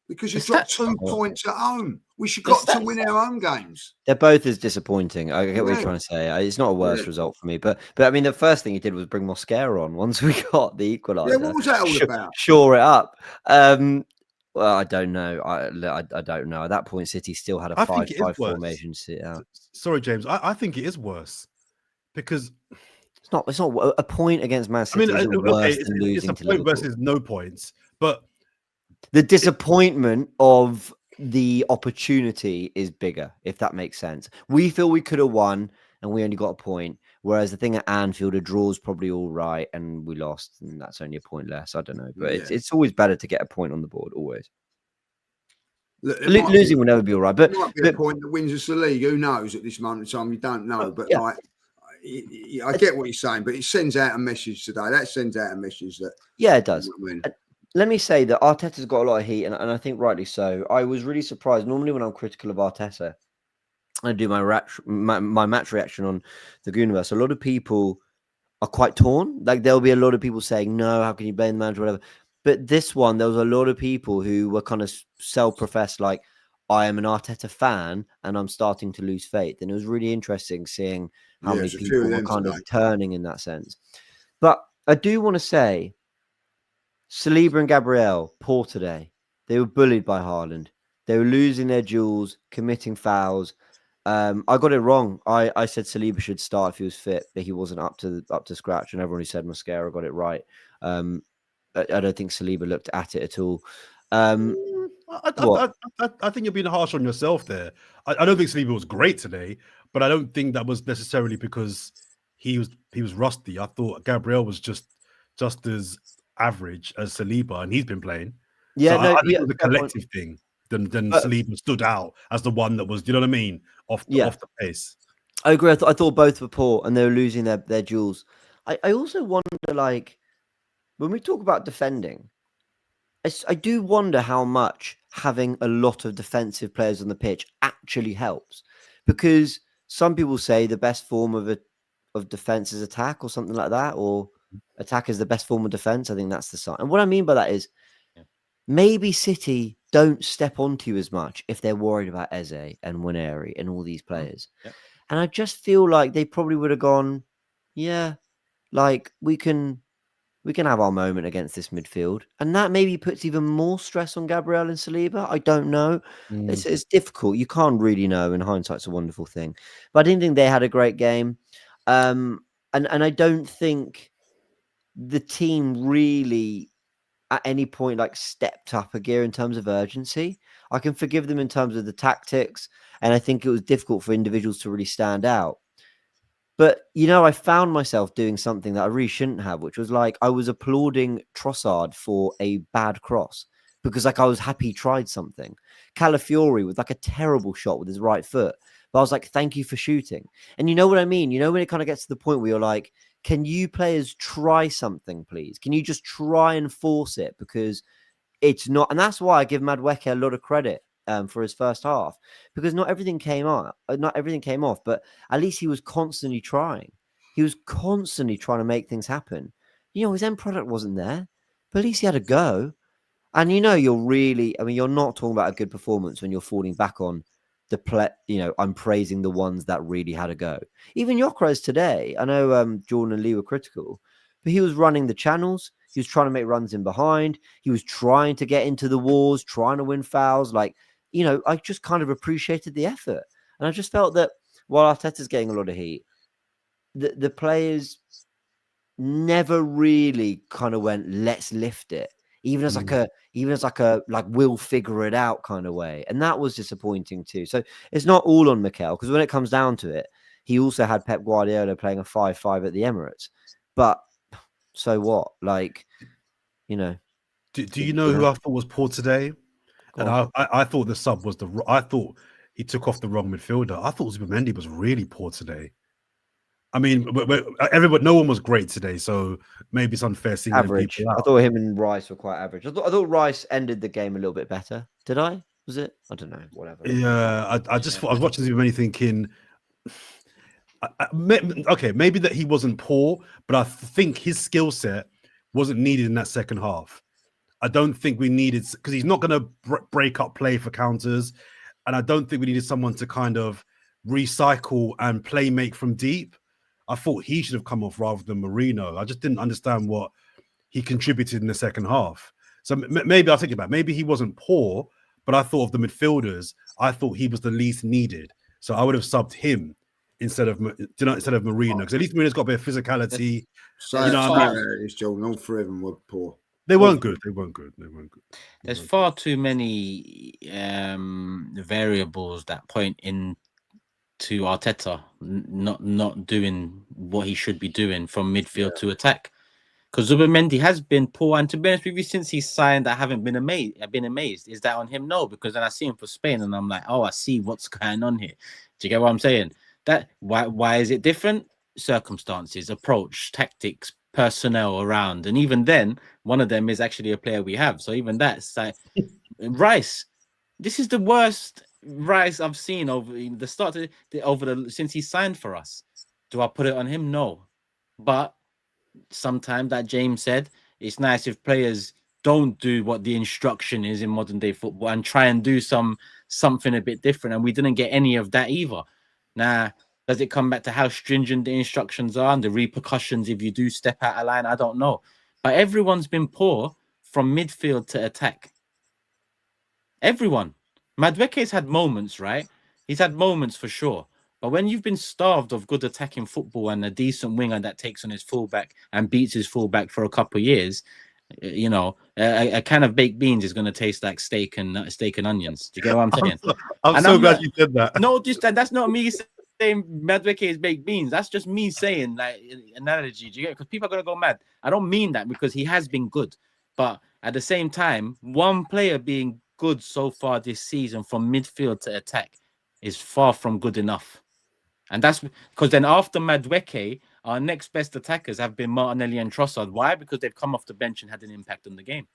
because you dropped 2 points at home. We should got to win our own games. They're both as disappointing. I get what you're trying to say. It's not a worse result for me, but I mean, the first thing he did was bring Mosquera on once we got the equaliser. Yeah, what was that all about? Shore it up. Well, I don't know. I don't know. At that point, City still had a 5-5 formation sit out. Sorry, James. I think it is worse because it's not a point against Man City. I mean, worse than losing it's a to point Liverpool. versus no points, but the disappointment of the opportunity is bigger, if that makes sense. We feel we could have won and we only got a point, whereas the thing at Anfield, a draw's probably all right and we lost and that's only a point less. I don't know, but it's always better to get a point on the board, always. Losing will never be all right, but it might be a point that wins us the league. Who knows at this moment in time? You don't know, but like I get what you're saying, but it sends out a message today. That sends out a message that it does. Let me say that Arteta's got a lot of heat, and I think rightly so. I was really surprised. Normally, when I'm critical of Arteta, I do my match reaction on the Gooniverse. A lot of people are quite torn. Like there'll be a lot of people saying, "No, how can you blame the manager?" Whatever. But this one, there was a lot of people who were kind of self-professed, like I am an Arteta fan, and I'm starting to lose faith. And it was really interesting seeing how many people were kind of turning in that sense. But I do want to say, Saliba and Gabriel, poor today. They were bullied by Haaland. They were losing their duels, committing fouls. I got it wrong. I said Saliba should start if he was fit, but he wasn't up to scratch. And everyone who said Mosquera got it right. I don't think Saliba looked at it at all. I think you're being harsh on yourself there. I don't think Saliba was great today, but I don't think that was necessarily because he was rusty. I thought Gabriel was just as average as Saliba, and he's been playing. Yeah, so I think it was a collective thing. Then Saliba stood out as the one that was, you know what I mean, off the pace. I agree. I thought both were poor, and they were losing their duels. I also wonder, like, when we talk about defending, I do wonder how much having a lot of defensive players on the pitch actually helps, because some people say the best form of defense is attack or something like that, or attack is the best form of defense. I think that's the sign. And what I mean by that is maybe City don't step onto you as much if they're worried about Eze and Nwaneri and all these players. And I just feel like they probably would have gone, yeah, like we can have our moment against this midfield. And that maybe puts even more stress on Gabriel and Saliba. I don't know. It's difficult. You can't really know, and hindsight's a wonderful thing. But I didn't think they had a great game. And I don't think the team really at any point like stepped up a gear in terms of urgency. I can forgive them in terms of the tactics, and I think it was difficult for individuals to really stand out. But, I found myself doing something that I really shouldn't have, which was like I was applauding Trossard for a bad cross because like I was happy he tried something. Calafiori with like a terrible shot with his right foot. But I was like, thank you for shooting. And you know what I mean? When it kind of gets to the point where you're like, can you players try something, please? Can you just try and force it? Because it's not, and that's why I give Madueke a lot of credit for his first half, because not everything came off, but at least he was constantly trying. He was constantly trying to make things happen. His end product wasn't there, but at least he had a go. And you're not talking about a good performance when you're falling back on the play. I'm praising the ones that really had a go. Even Gyökeres today, I know Jordan and Lee were critical, but he was running the channels. He was trying to make runs in behind. He was trying to get into the walls, trying to win fouls. I just kind of appreciated the effort. And I just felt that while Arteta's getting a lot of heat, the players never really kind of went, let's lift it. Even as like a we'll figure it out kind of way. And that was disappointing too. So it's not all on Mikel, because when it comes down to it, he also had Pep Guardiola playing a 5-5 at the Emirates. But so what? Do you know who I thought was poor today? And I thought the sub was I thought he took off the wrong midfielder. I thought Zubimendi was really poor today. I mean, no one was great today, so maybe it's unfair seeing average. people out. I thought him and Rice were quite average. I thought Rice ended the game a little bit better. Did I? Was it? I don't know. Whatever. Yeah, I just thought I was watching Zubimendi thinking, okay, maybe that he wasn't poor, but I think his skill set wasn't needed in that second half. I don't think we needed, because he's not going to break up play for counters, and I don't think we needed someone to kind of recycle and play make from deep. I thought he should have come off rather than Marino. I just didn't understand what he contributed in the second half. So maybe I'll think about it. Maybe he wasn't poor, but I thought of the midfielders, I thought he was the least needed. So I would have subbed him instead of Marino, because at least Marino's got a bit of physicality. Jordan, all three of them were poor. They weren't good. There's far too many variables that point in to Arteta not doing what he should be doing from midfield to attack. Because Zubimendi has been poor, and to be honest with you, since he signed, I haven't been amazed. I've been amazed. Is that on him? No, because then I see him for Spain, and I'm like, oh, I see what's going on here. Do you get what I'm saying? That why is it different? Circumstances, approach, tactics, personnel around, and even then, one of them is actually a player we have. So even that's like Rice. This is the worst Rice I've seen over the start since he signed for us. Do I put it on him? No, but sometimes, that James said, it's nice if players don't do what the instruction is in modern day football and try and do something a bit different. And we didn't get any of that either. Now, does it come back to how stringent the instructions are and the repercussions if you do step out of line? I don't know. But everyone's been poor from midfield to attack. Everyone. Madueke's had moments, right? He's had moments for sure. But when you've been starved of good attacking football and a decent winger that takes on his fullback and beats his fullback for a couple of years, a can of baked beans is going to taste like steak and onions. Do you get what I'm saying? I'm so glad you did that. No, that's not me saying Madueke is baked beans. That's just me saying like analogy. Do you get it? Because people are going to go mad. I don't mean that, because he has been good. But at the same time, one player being good so far this season from midfield to attack is far from good enough. And that's because then after Madueke, our next best attackers have been Martinelli and Trossard. Why? Because they've come off the bench and had an impact on the game.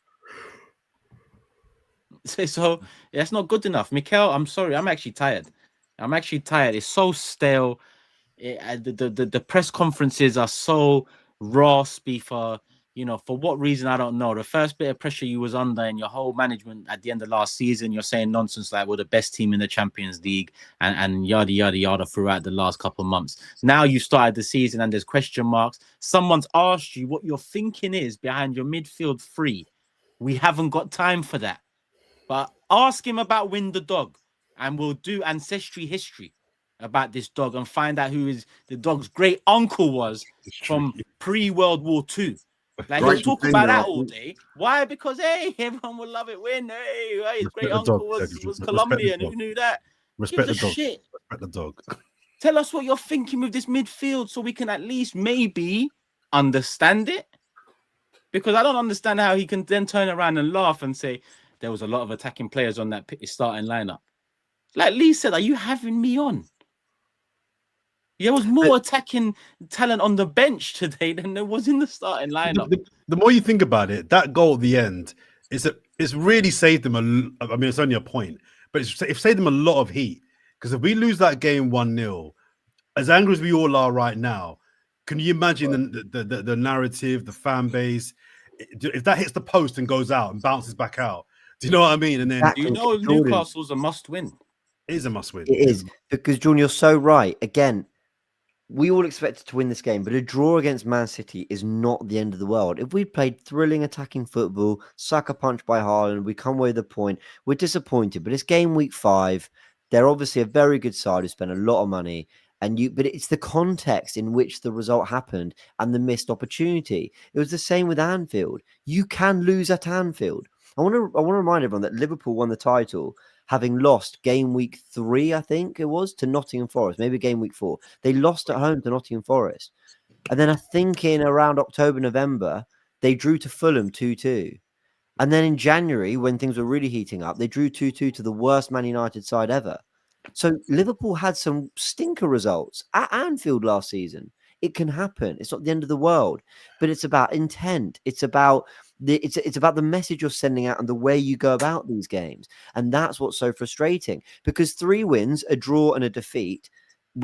So that's not good enough. Mikel, I'm sorry. I'm actually tired. It's so stale. The press conferences are so raspy for what reason I don't know. The first bit of pressure you was under in your whole management at the end of last season, you're saying nonsense like we're the best team in the Champions League and yada yada yada throughout the last couple of months. Now you started the season and there's question marks. Someone's asked you what your thinking is behind your midfield three. We haven't got time for that. But ask him about Win the Dog, and we'll do ancestry history about this dog and find out who the dog's great uncle was from pre-World War II. Like, he'll talk about that all day. Why? Because, hey, everyone will love it when, hey, his great uncle was Colombian. Who knew that? Respect the dog. Shit. Respect the dog. Tell us what you're thinking with this midfield so we can at least maybe understand it. Because I don't understand how he can then turn around and laugh and say, there was a lot of attacking players on that starting lineup. Like Lee said, are you having me on? There was more attacking talent on the bench today than there was in the starting lineup. The more you think about it, that goal at the end it's really saved them I mean, it's only a point, but it's saved them a lot of heat. Because if we lose that game 1-0, as angry as we all are right now, can you imagine the narrative, the fan base? If that hits the post and goes out and bounces back out, do you know what I mean? And then Newcastle's a must-win. It is a must-win. It is, because Jordan, you're so right. Again, we all expected to win this game, but a draw against Man City is not the end of the world. If we played thrilling attacking football, sucker punch by Haaland, we come away with a point, we're disappointed. But it's game week 5. They're obviously a very good side who spent a lot of money. But it's the context in which the result happened and the missed opportunity. It was the same with Anfield. You can lose at Anfield. I want to remind everyone that Liverpool won the title having lost game week 3, I think it was, to Nottingham Forest, maybe game week 4. They lost at home to Nottingham Forest. And then I think in around October, November, they drew to Fulham 2-2. And then in January, when things were really heating up, they drew 2-2 to the worst Man United side ever. So Liverpool had some stinker results at Anfield last season. It can happen. It's not the end of the world, but it's about intent. It's about it's about the message you're sending out and the way you go about these games. And that's what's so frustrating, because 3 wins, a draw and a defeat,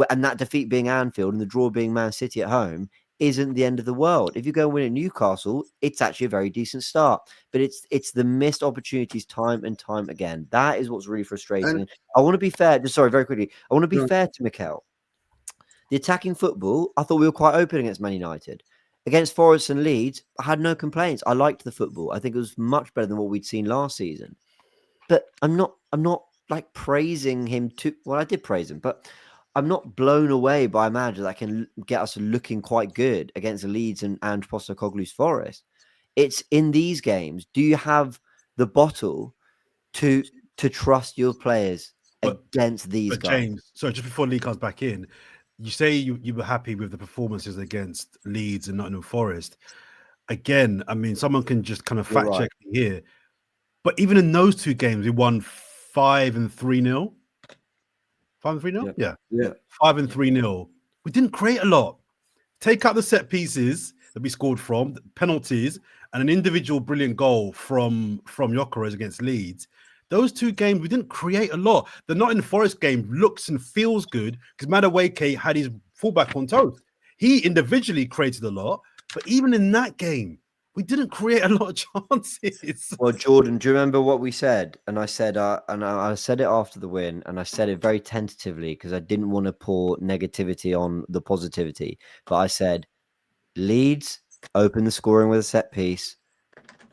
and that defeat being Anfield and the draw being Man City at home, isn't the end of the world. If you go and win at Newcastle, it's actually a very decent start. But it's the missed opportunities time and time again. That is what's really frustrating. And I want to be fair. Sorry, very quickly. I want to be fair to Mikel. The attacking football, I thought we were quite open against Man United. Against Forest and Leeds, I had no complaints. I liked the football. I think it was much better than what we'd seen last season. But I'm not like praising him too. Well, I did praise him, but I'm not blown away by a manager that can get us looking quite good against Leeds and Postecoglou's Forest. It's in these games. Do you have the bottle to trust your players against these guys? James, so just before Lee comes back in, you say you were happy with the performances against Leeds and Nottingham Forest. Again, I mean, someone can just kind of fact check me here. But even in those 2 games, we won 5 and 3-0. 5 and 3-0? Yeah. 5 and 3-0. We didn't create a lot. Take out the set pieces that we scored from, penalties, and an individual brilliant goal from Gyökeres against Leeds. Those 2 games, we didn't create a lot. The Nottingham Forest game looks and feels good because Madueke had his fullback on toast. He individually created a lot, but even in that game, we didn't create a lot of chances. Well, Jordan, do you remember what we said? And I said, I said it after the win, and I said it very tentatively because I didn't want to pour negativity on the positivity. But I said, Leeds open the scoring with a set piece.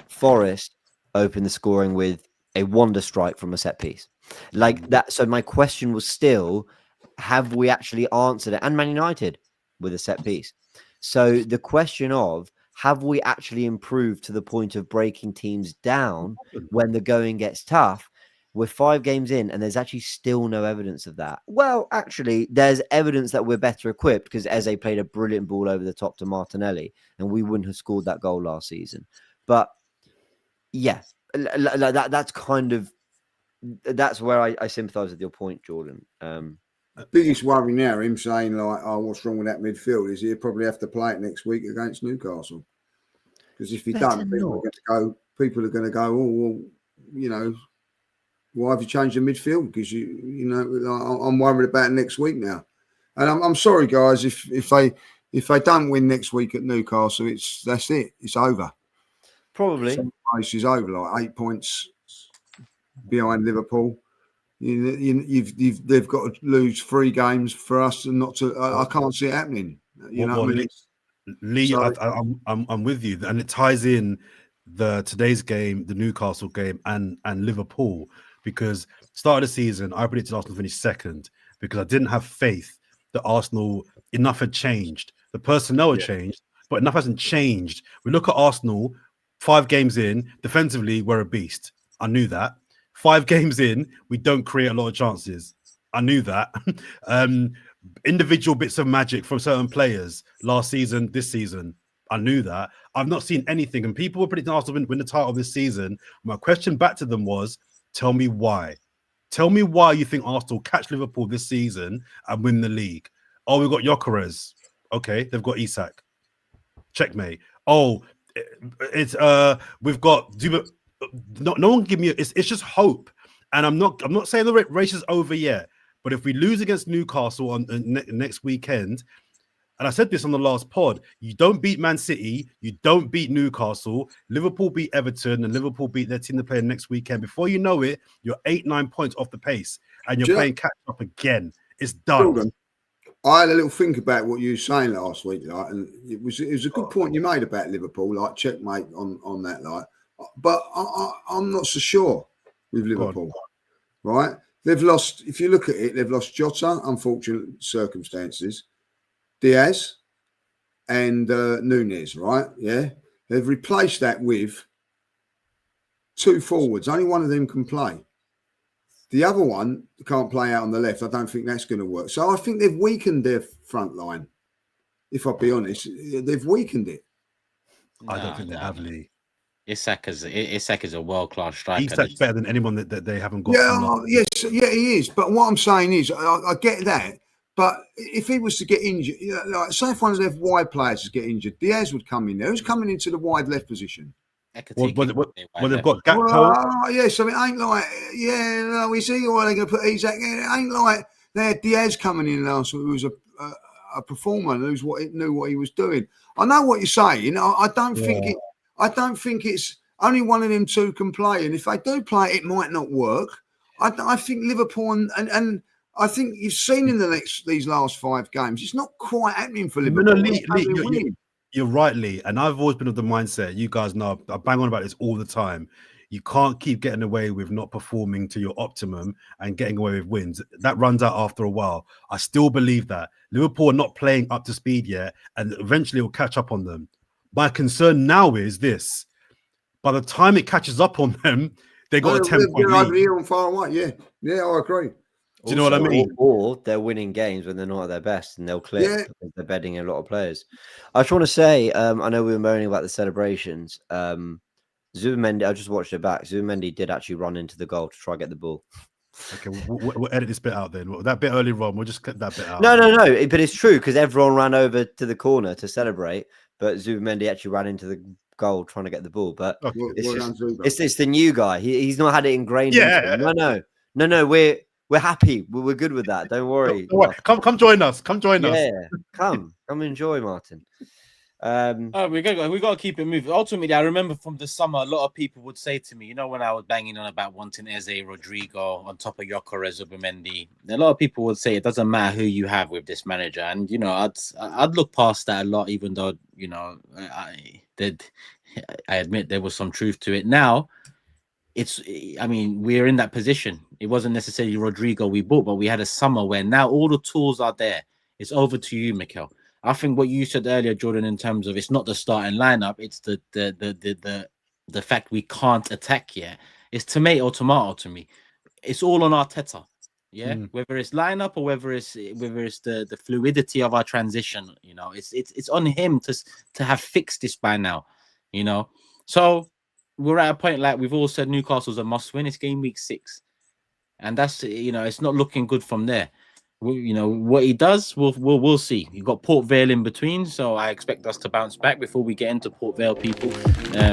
Forest open the scoring with a wonder strike from a set piece. Like that. So my question was still, have we actually answered it? And Man United with a set piece. So the question of, have we actually improved to the point of breaking teams down when the going gets tough? We're 5 games in and there's actually still no evidence of that. Well, actually, there's evidence that we're better equipped because Eze played a brilliant ball over the top to Martinelli and we wouldn't have scored that goal last season. But yeah, that's kind of, that's where I sympathise with your point, Jordan. Biggest worry now, him saying like, "Oh, what's wrong with that midfield?" Is he'll probably have to play it next week against Newcastle. Because if he doesn't, people are going to go. Oh, well, you know, Why have you changed the midfield? Because you know, I'm worried about next week now. And I'm sorry, guys, if they don't win next week at Newcastle, that's it. It's over. Probably. Race is over. Like 8 points behind Liverpool. They've got to lose 3 games for us and not to. I can't see it happening. You know what I mean? Lee, I'm with you, and it ties in today's game, the Newcastle game, and Liverpool, because start of the season I predicted Arsenal finish second because I didn't have faith that Arsenal enough had changed. The personnel had changed, but enough hasn't changed. We look at Arsenal 5 games in, defensively we're a beast. I knew that. 5 games in, we don't create a lot of chances. I knew that. Individual bits of magic from certain players last season, this season, I knew that. I've not seen anything, and people were predicting Arsenal win the title this season. My question back to them was, tell me why. Tell me why you think Arsenal catch Liverpool this season and win the league. Oh, we've got Gyökeres. Okay, they've got Isak. Checkmate. Oh, it's we've got no one give me it's just hope. And I'm not saying the race is over yet, but if we lose against Newcastle on next weekend, and I said this on the last pod, you don't beat Man City, you don't beat Newcastle, Liverpool beat Everton, and Liverpool beat their team to play next weekend. Before you know it, you're 8-9 points off the pace, and you're playing catch up again. It's done. Jordan, I had a little think about what you were saying last week, like, and it was a good point you made about Liverpool, like checkmate on that, like. But I'm not so sure with Liverpool, right? They've lost. If you look at it, they've lost Jota, unfortunate circumstances. Diaz and Nunez, right? Yeah. They've replaced that with 2 forwards. Only one of them can play. The other one can't play out on the left. I don't think that's going to work. So I think they've weakened their front line. If I'll be honest, they've weakened it. I don't think they have, Lee. Isak is a world-class striker. Isak's better than anyone that they haven't got. Yeah, he is. But what I'm saying is, I get that. But if he was to get injured, like say if one of their wide players get injured, Diaz would come in there. Who's coming into the wide left position? Well, they've got Gakpo. Yes, I mean, it ain't like, we see why they're going to put Isak in. It ain't like they had Diaz coming in last week, who was a performer, who knew what he was doing. I know what you're saying. I don't think it's only one of them 2 can play, and if they do play, it might not work. I think Liverpool and I think you've seen in these last 5 games, it's not quite happening for Liverpool. Lee, you're right, Lee. And I've always been of the mindset, you guys know, I bang on about this all the time. You can't keep getting away with not performing to your optimum and getting away with wins. That runs out after a while. I still believe that. Liverpool are not playing up to speed yet, and eventually it will catch up on them. My concern now is this. By the time it catches up on them, they got a 10-point lead. Here and far away. Yeah, I agree. Do you know what I mean? Or they're winning games when they're not at their best, and they'll click because they're bedding a lot of players. I just want to say, I know we were moaning about the celebrations. Zubimendi, I just watched it back. Zubimendi did actually run into the goal to try and get the ball. Okay, we'll edit this bit out then. That bit earlier on, we'll just cut that bit out. No, but it's true because everyone ran over to the corner to celebrate, but Zubimendi actually ran into the goal trying to get the ball. But it's the new guy. He's not had it ingrained. Yeah. No. We're happy. We're good with that. Don't worry. Don't worry. Come join us. Come join us. Yeah, come enjoy, Martin. We got to keep it moving. Ultimately, I remember from the summer, a lot of people would say to me, when I was banging on about wanting Eze, Rodrigo on top of Gyökeres, Zubimendi, a lot of people would say it doesn't matter who you have with this manager, and I'd look past that a lot, even though I admit there was some truth to it. Now, we're in that position. It wasn't necessarily Rodrigo we bought, but we had a summer where now all the tools are there. It's over to you, Mikel. I think what you said earlier, Jordan, in terms of it's not the starting lineup, it's the fact we can't attack yet. It's tomato to me. It's all on Arteta. Yeah, whether it's lineup or whether it's the fluidity of our transition, it's on him to have fixed this by now, So we're at a point, like we've all said, Newcastle's a must win. It's game week 6, and that's it's not looking good from there. you know what he does, we'll see. You've got Port Vale in between, so I expect us to bounce back. Before we get into Port Vale, people,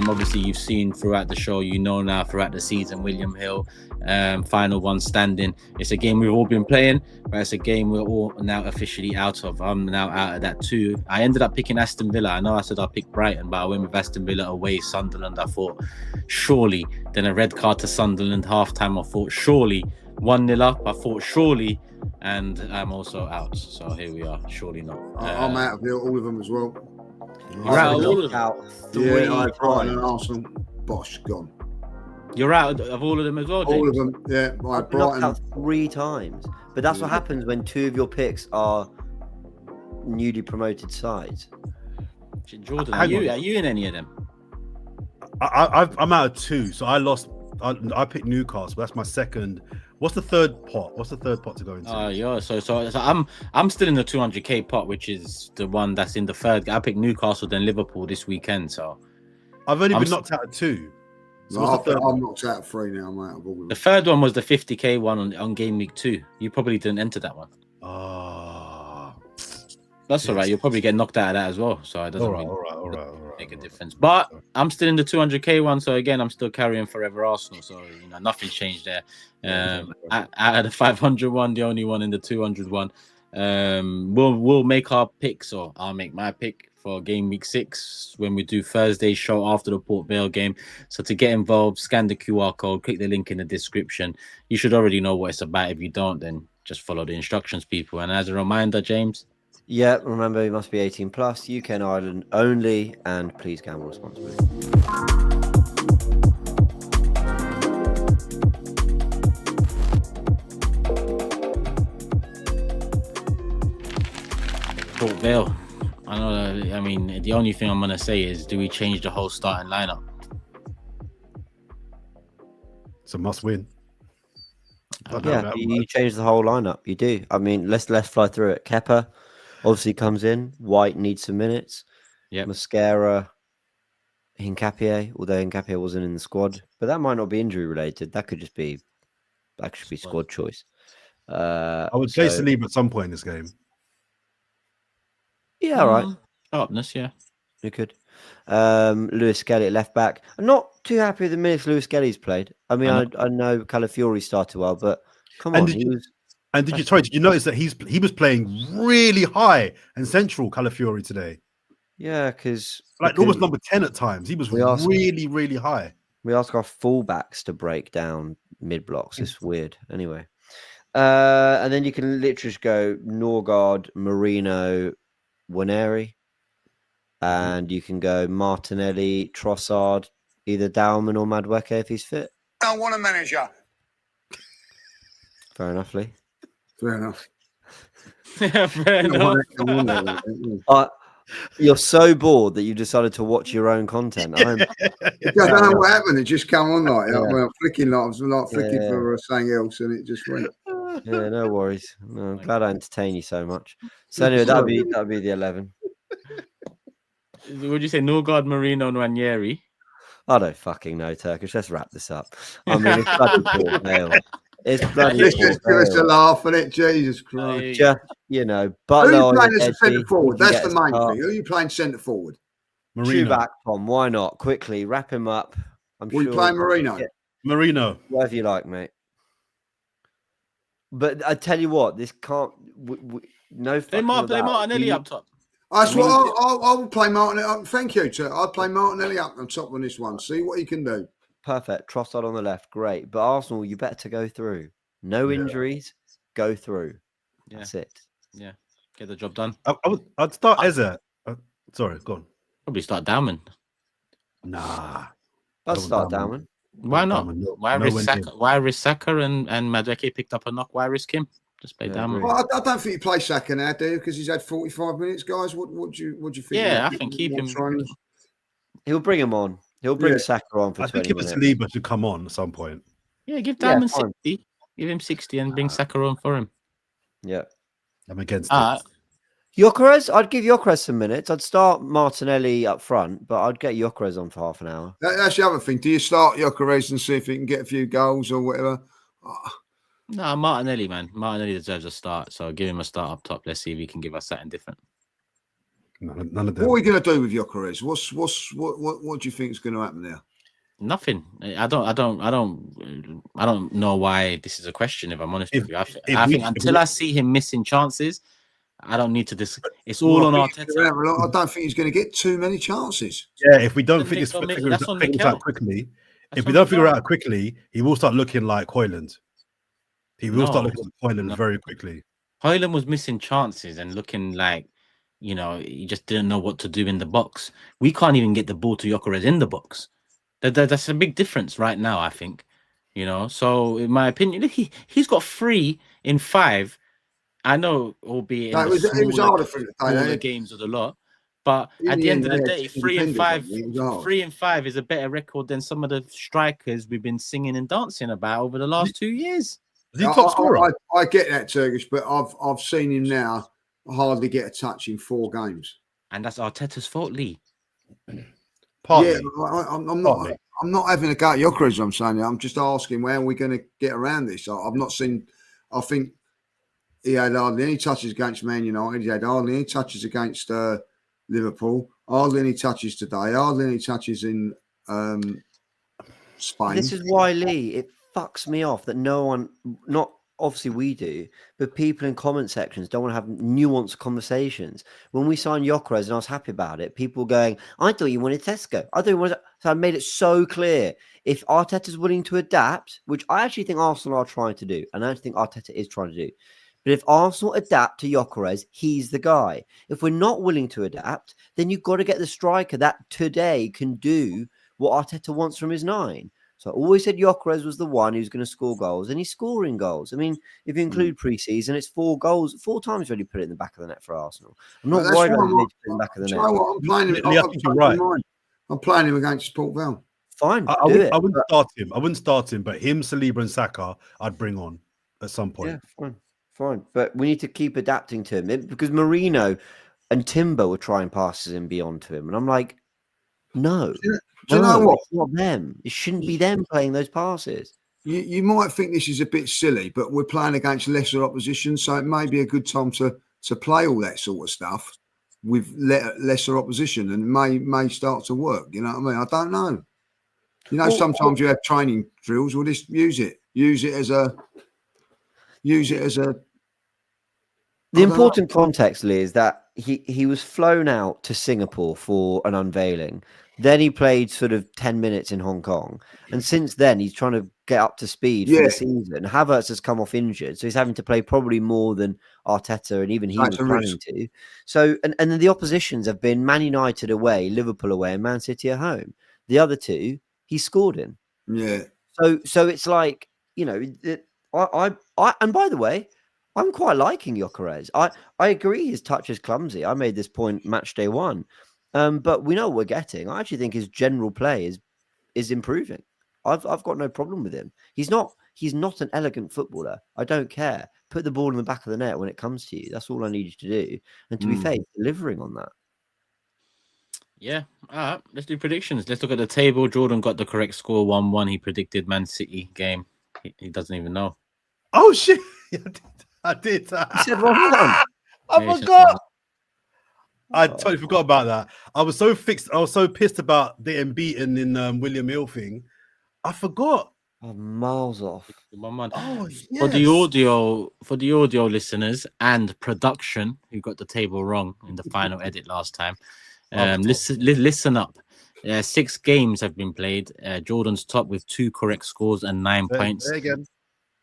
obviously you've seen throughout the show, you know now throughout the season, William Hill, final one standing. It's a game we've all been playing, but it's a game we're all now officially out of. I'm now out of that too. I ended up picking Aston Villa. I know I said I'll pick Brighton, but I went with Aston Villa away, Sunderland. I thought surely, then a red card to Sunderland halftime. I thought surely 1-0 up. I thought surely. And I'm also out. So here we are. Surely not. I'm out of all of them as well. You're out of all of them? Out Yeah, three Brighton and times. Arsenal. Bosh, gone. You're out of all of them as well, James? All of them, yeah. I've been knocked Brighton. out 3 times. But that's what happens when 2 of your picks are newly promoted sides. Jordan, are you in any of them? I'm out of 2, so I lost. I picked Newcastle. That's my second. What's the third pot? What's the third pot to go into? Yeah. So I'm still in the 200k pot, which is the one that's in the third. I picked Newcastle, then Liverpool this weekend. So I've only been knocked out of 2. So I'm knocked out of 3 now. I'm out of all of them. the third one was the 50k one on game week 2. You probably didn't enter that one. That's all right. You'll probably get knocked out of that as well. So it doesn't make a difference. But I'm still in the 200k one. So again, I'm still carrying Fourever Arsenal. So nothing's changed there. Out of the 500 one, the only one in the 200 one. We'll make our picks, or I'll make my pick for game week 6 when we do Thursday show after the Port Vale game. So to get involved, scan the QR code, click the link in the description. You should already know what it's about. If you don't, then just follow the instructions, people. And as a reminder, James. Yeah, remember you must be 18 plus, UK and Ireland only, and please gamble responsibly. Port Vale. I know. I mean, the only thing I'm gonna say is, do we change the whole starting lineup? It's a must win. Yeah, you change the whole lineup. You do. I mean, let's fly through it. Kepa obviously comes in. White needs some minutes. Yeah. Mascara, Hincapié, although Hincapié wasn't in the squad, but that might not be injury related. That could just be squad choice. I would say Saliba at some point in this game. Yeah, all right. Sharpness, yeah. You could. Lewis Skelly at left back. I'm not too happy with the minutes Lewis Skelly's played. I mean, I know Calafiori started well, but come on. Did you notice that he was playing really high and central, Calafiori, today? Yeah, because almost number 10 at times. He was really, really high. We ask our fullbacks to break down mid blocks. It's weird. Anyway. And then you can literally just go Norgard, Marino, Waneri. And you can go Martinelli, Trossard, either Dowman or Madueke if he's fit. I want a manager. Fair enough, Lee. Fair enough. Yeah, fair enough. You're so bored that you decided to watch your own content. I don't know what happened. It just come on like I was flicking for something else, and it just went. Yeah, no worries. No, I'm glad I entertain you so much. So anyway, that'll be the 11. Would you say Norgard, Marino, and Ranieri? I don't fucking know, Turkish. Let's wrap this up. I mean, it's bloody Port Vale. It's bloody Let's just give us a laugh at it. Jesus Christ. Just, Butler. Who are you playing as a centre forward? That's the main thing. Who are you playing centre forward? Marino. Back, Tom. Why not? Quickly, wrap him up. Will you play Marino? Marino. Whatever you like, mate. But I tell you what, this can't... no. They might play Martinelli up top. That's what I will play Martinelli. Thank you, sir. I'll play Martinelli up on top on this one. See what he can do. Perfect. Trossard on the left. Great. But Arsenal, you better go through. No injuries. Go through. Yeah. That's it. Yeah. Get the job done. I'd start Eze. Sorry, go on. Probably start Dowman. Nah. I'd start Dowman. Why not? Why risk Saka and Madueke picked up a knock? Why risk him? Just play Dowman. Well, I don't think you play Saka now, do you? Because he's had 45 minutes, guys. What do you think? Yeah, I think keep him. He'll bring him on. He'll bring Saka on for 20 minutes. I think Saliba should come on at some point. Yeah, give Dowman 60. Give him 60 and bring Saka on for him. Yeah. I'm against it. Gyökeres, I'd give Gyökeres some minutes. I'd start Martinelli up front, but I'd get Gyökeres on for half an hour. That's the other thing. Do you start Gyökeres and see if he can get a few goals or whatever? No, Martinelli, man. Martinelli deserves a start. So give him a start up top. Let's see if he can give us something different. None of What are them. we going to do with Gyökeres? What do you think is going to happen there? Nothing. I don't know why this is a question. If I'm honest with you, I think until I see him missing chances, I don't need to. It's all on Arteta. I don't think he's going to get too many chances. Yeah, if we don't Then figure that's on this Mikel. out quickly, That's if we on don't figure it Mikel. out quickly, he will start looking like Højlund. He will start looking like Højlund very quickly. Højlund was missing chances and looking like, he just didn't know what to do in the box. We can't even get the ball to Gyökeres in the box. That's a big difference right now, I think. So in my opinion, he's got 3 in 5. I know, albeit in It was harder for the games of the lot, but at the end of the day, 3 and 5, 3 and 5 is a better record than some of the strikers we've been singing and dancing about over the last 2 years. Is he top scorer? I get that, Turkish, but I've seen him now hardly get a touch in 4 games, and that's Arteta's fault, Lee. Partly. Yeah, I'm not having a go at Gyökeres. I'm saying, I'm just asking where are we going to get around this. I've not seen. I think he had hardly any touches against Man United. He had hardly any touches against Liverpool. Hardly any touches today. Hardly any touches in Spain. This is why, Lee, it fucks me off that no one, not obviously we do, but people in comment sections don't want to have nuanced conversations. When we signed Gyökeres and I was happy about it, people were going, I thought you wanted Tesco. I thought you wanted... So I made it so clear. If Arteta's willing to adapt, which I actually think Arsenal are trying to do, and I don't think Arteta is trying to do, but if Arsenal adapt to Gyökeres, he's the guy. If we're not willing to adapt, then you've got to get the striker that today can do what Arteta wants from his 9. So I always said Gyökeres was the one who's going to score goals, and he's scoring goals. I mean, if you include pre-season, it's 4 goals, 4 times already put it in the back of the net for Arsenal. I'm not worried about put it in the back of the net. I'm playing him. I think you're right. I'm playing him against Port Vale. Fine, I wouldn't start him. I wouldn't start him, but him, Saliba, and Saka, I'd bring on at some point. Yeah, fine. But we need to keep adapting to him because Marino and Timber were trying passes and beyond to him, and I'm like, no. Do you know what? It's not them. It shouldn't be them playing those passes. You might think this is a bit silly, but we're playing against lesser opposition, so it may be a good time to play all that sort of stuff with lesser opposition, and may start to work. You know what I mean? I don't know. Sometimes you have training drills. We'll just use it as a. The important context, Lee, is that he was flown out to Singapore for an unveiling. Then he played sort of 10 minutes in Hong Kong. And since then, he's trying to get up to speed for the season. Havertz has come off injured, so he's having to play probably more than Arteta and even he was planning to. So, and then the oppositions have been Man United away, Liverpool away, and Man City at home. The other 2, he scored in. Yeah. So it's like, I and by the way, I'm quite liking Gyökeres. I agree his touch is clumsy. I made this point match day 1. But we know what we're getting. I actually think his general play is improving. I've got no problem with him. He's not an elegant footballer. I don't care. Put the ball in the back of the net when it comes to you. That's all I need you to do. And to be fair, he's delivering on that. Yeah. All right. Let's do predictions. Let's look at the table. Jordan got the correct score 1-1. He predicted Man City game. He doesn't even know. Oh shit! I did. He said 1-1. I forgot. I totally forgot about that. I was so pissed about getting beaten in William Hill thing. I forgot. Oh, miles off. Oh, yes. For the audio listeners and production who got the table wrong in the final edit last time, listen up. 6 games have been played. Jordan's top with 2 correct scores and 9 points. There again.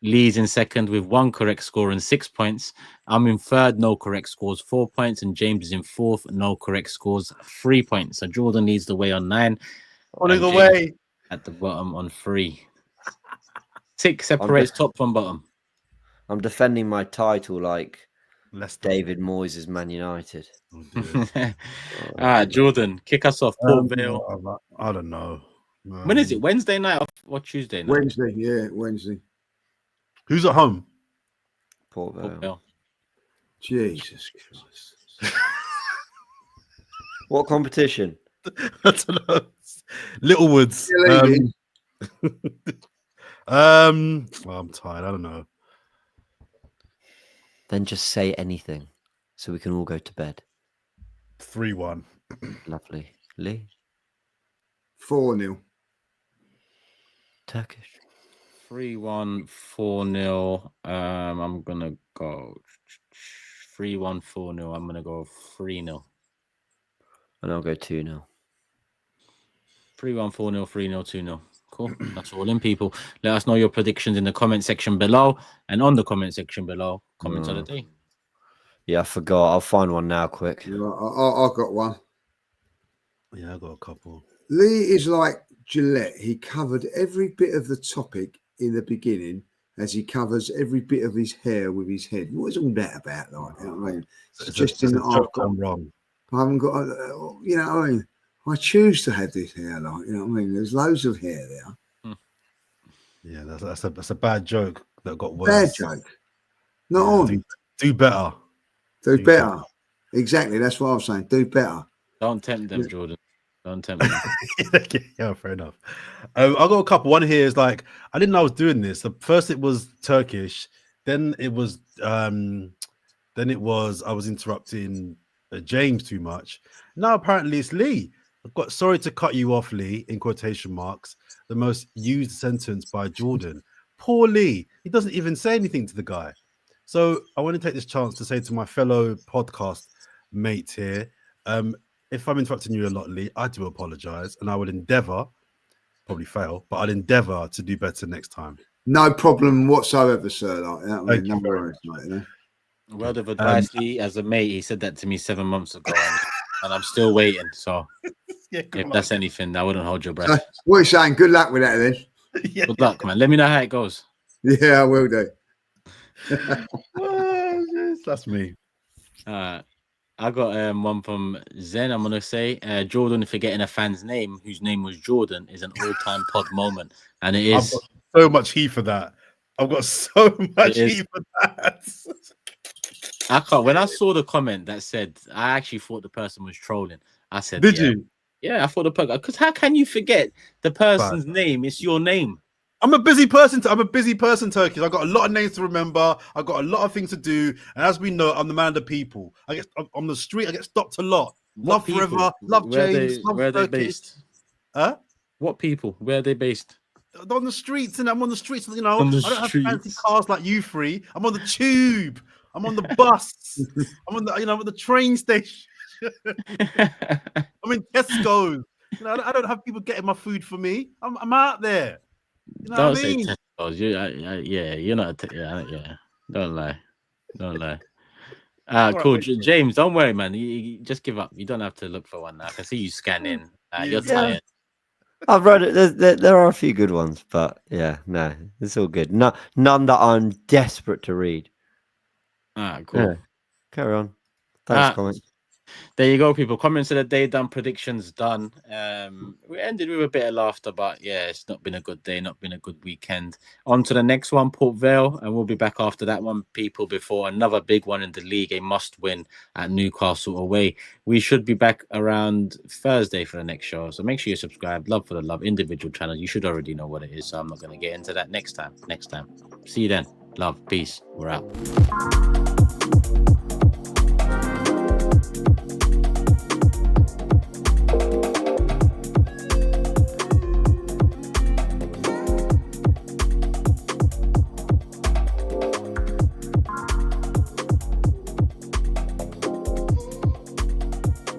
Lee's in second with 1 correct score and 6 points. I'm in third, no correct scores, 4 points. And James is in fourth, no correct scores, 3 points. So Jordan leads the way on 9. On the way. At the bottom on 3. 6 separates top from bottom. I'm defending my title like David Moyes' Man United. All right, Jordan, kick us off. Port Vale. I don't know. When is it? Wednesday night or Tuesday night? Wednesday, yeah, Wednesday. Who's at home? Port Vale. Jesus Christ. What competition? I don't know. Littlewoods. Well, I'm tired. I don't know. Then just say anything so we can all go to bed. 3-1. Lovely. Lee? 4-0. Turkish? 3-1, 4-0. I'm gonna go 3-1, 4-0. I'm gonna go 3-0. And I'll go 2-0. 3-1, 4-0, 3-0, 2-0. Cool. That's all in, people. Let us know your predictions in the comment section below. And on the comment section below, comments of the day. Yeah, I forgot. I'll find one now, quick. Yeah, I got one. Yeah, I got a couple. Lee is like Gillette. He covered every bit of the topic in the beginning as he covers every bit of his hair with his head. What is all that about? Like, you know what I mean? Suggesting that I haven't got, you know what I mean? I choose to have this hair, like, you know what I mean? There's loads of hair there. Yeah, that's a bad joke that got worse. Bad joke. Not on. Do better. Do better. Exactly. That's what I'm saying. Do better. Don't tempt them, Jordan. Don't tempt them. Yeah, fair enough. I got a couple. One here is like, I didn't know I was doing this. So first it was Turkish, then it was I was interrupting James too much. Now apparently it's Lee. I've got sorry to cut you off, Lee, in quotation marks. The most used sentence by Jordan. Poor Lee. He doesn't even say anything to the guy. So I want to take this chance to say to my fellow podcast mates here, if I'm interrupting you a lot, Lee, I do apologize, and I will endeavor, probably fail, but I'll endeavor to do better next time. No problem whatsoever, sir. Like, you know what I mean? No worries, mate. You know? Word of advice, Lee, as a mate, he said that to me 7 months ago, and I'm still waiting. So if that's anything, I wouldn't hold your breath. So, what are you saying? Good luck with that, then. Good luck, man. Let me know how it goes. Yeah, I will do. That's me. I got one from Zen. I'm gonna say Jordan forgetting a fan's name whose name was Jordan is an all-time pod moment, and it is. I've got so much heat for that. I've got so much heat for that. I can't. When I saw the comment that said, I actually thought the person was trolling. I said, "Did you?" Yeah, I thought the person. Because how can you forget the person's name? It's your name. I'm a busy person. I'm a busy person, Turkish. I've got a lot of names to remember. I've got a lot of things to do. And as we know, I'm the man of the people. I get on the street. I get stopped a lot. Love Fourever. Love James. Where are they based? Huh? What people? Where are they based? On the streets, and I'm on the streets. You know, I don't have fancy cars like you three. I'm on the tube. I'm on the bus. I'm on the, I'm at the train station. I'm in Tesco. You know, I don't have people getting my food for me. I'm out there. You know don't what I mean? say Tesco's. Yeah, you're not. Yeah. Don't lie. Don't lie. Cool. Right, James, don't worry, man. You just give up. You don't have to look for one now. I can see you scanning. You're tired. I've read it. There are a few good ones, but yeah, no, it's all good. None that I'm desperate to read. Cool. Yeah. Carry on. Thanks, comment. There you go, people. Comments of the day done, predictions done. We ended with a bit of laughter, but yeah, it's not been a good day, not been a good weekend. On to the next one, Port Vale, and we'll be back after that one, people, before another big one in the league, a must-win at Newcastle away. We should be back around Thursday for the next show, so make sure you subscribe. Love for the love, individual channels. You should already know what it is, so I'm not going to get into that next time. See you then. Love, peace. We're out.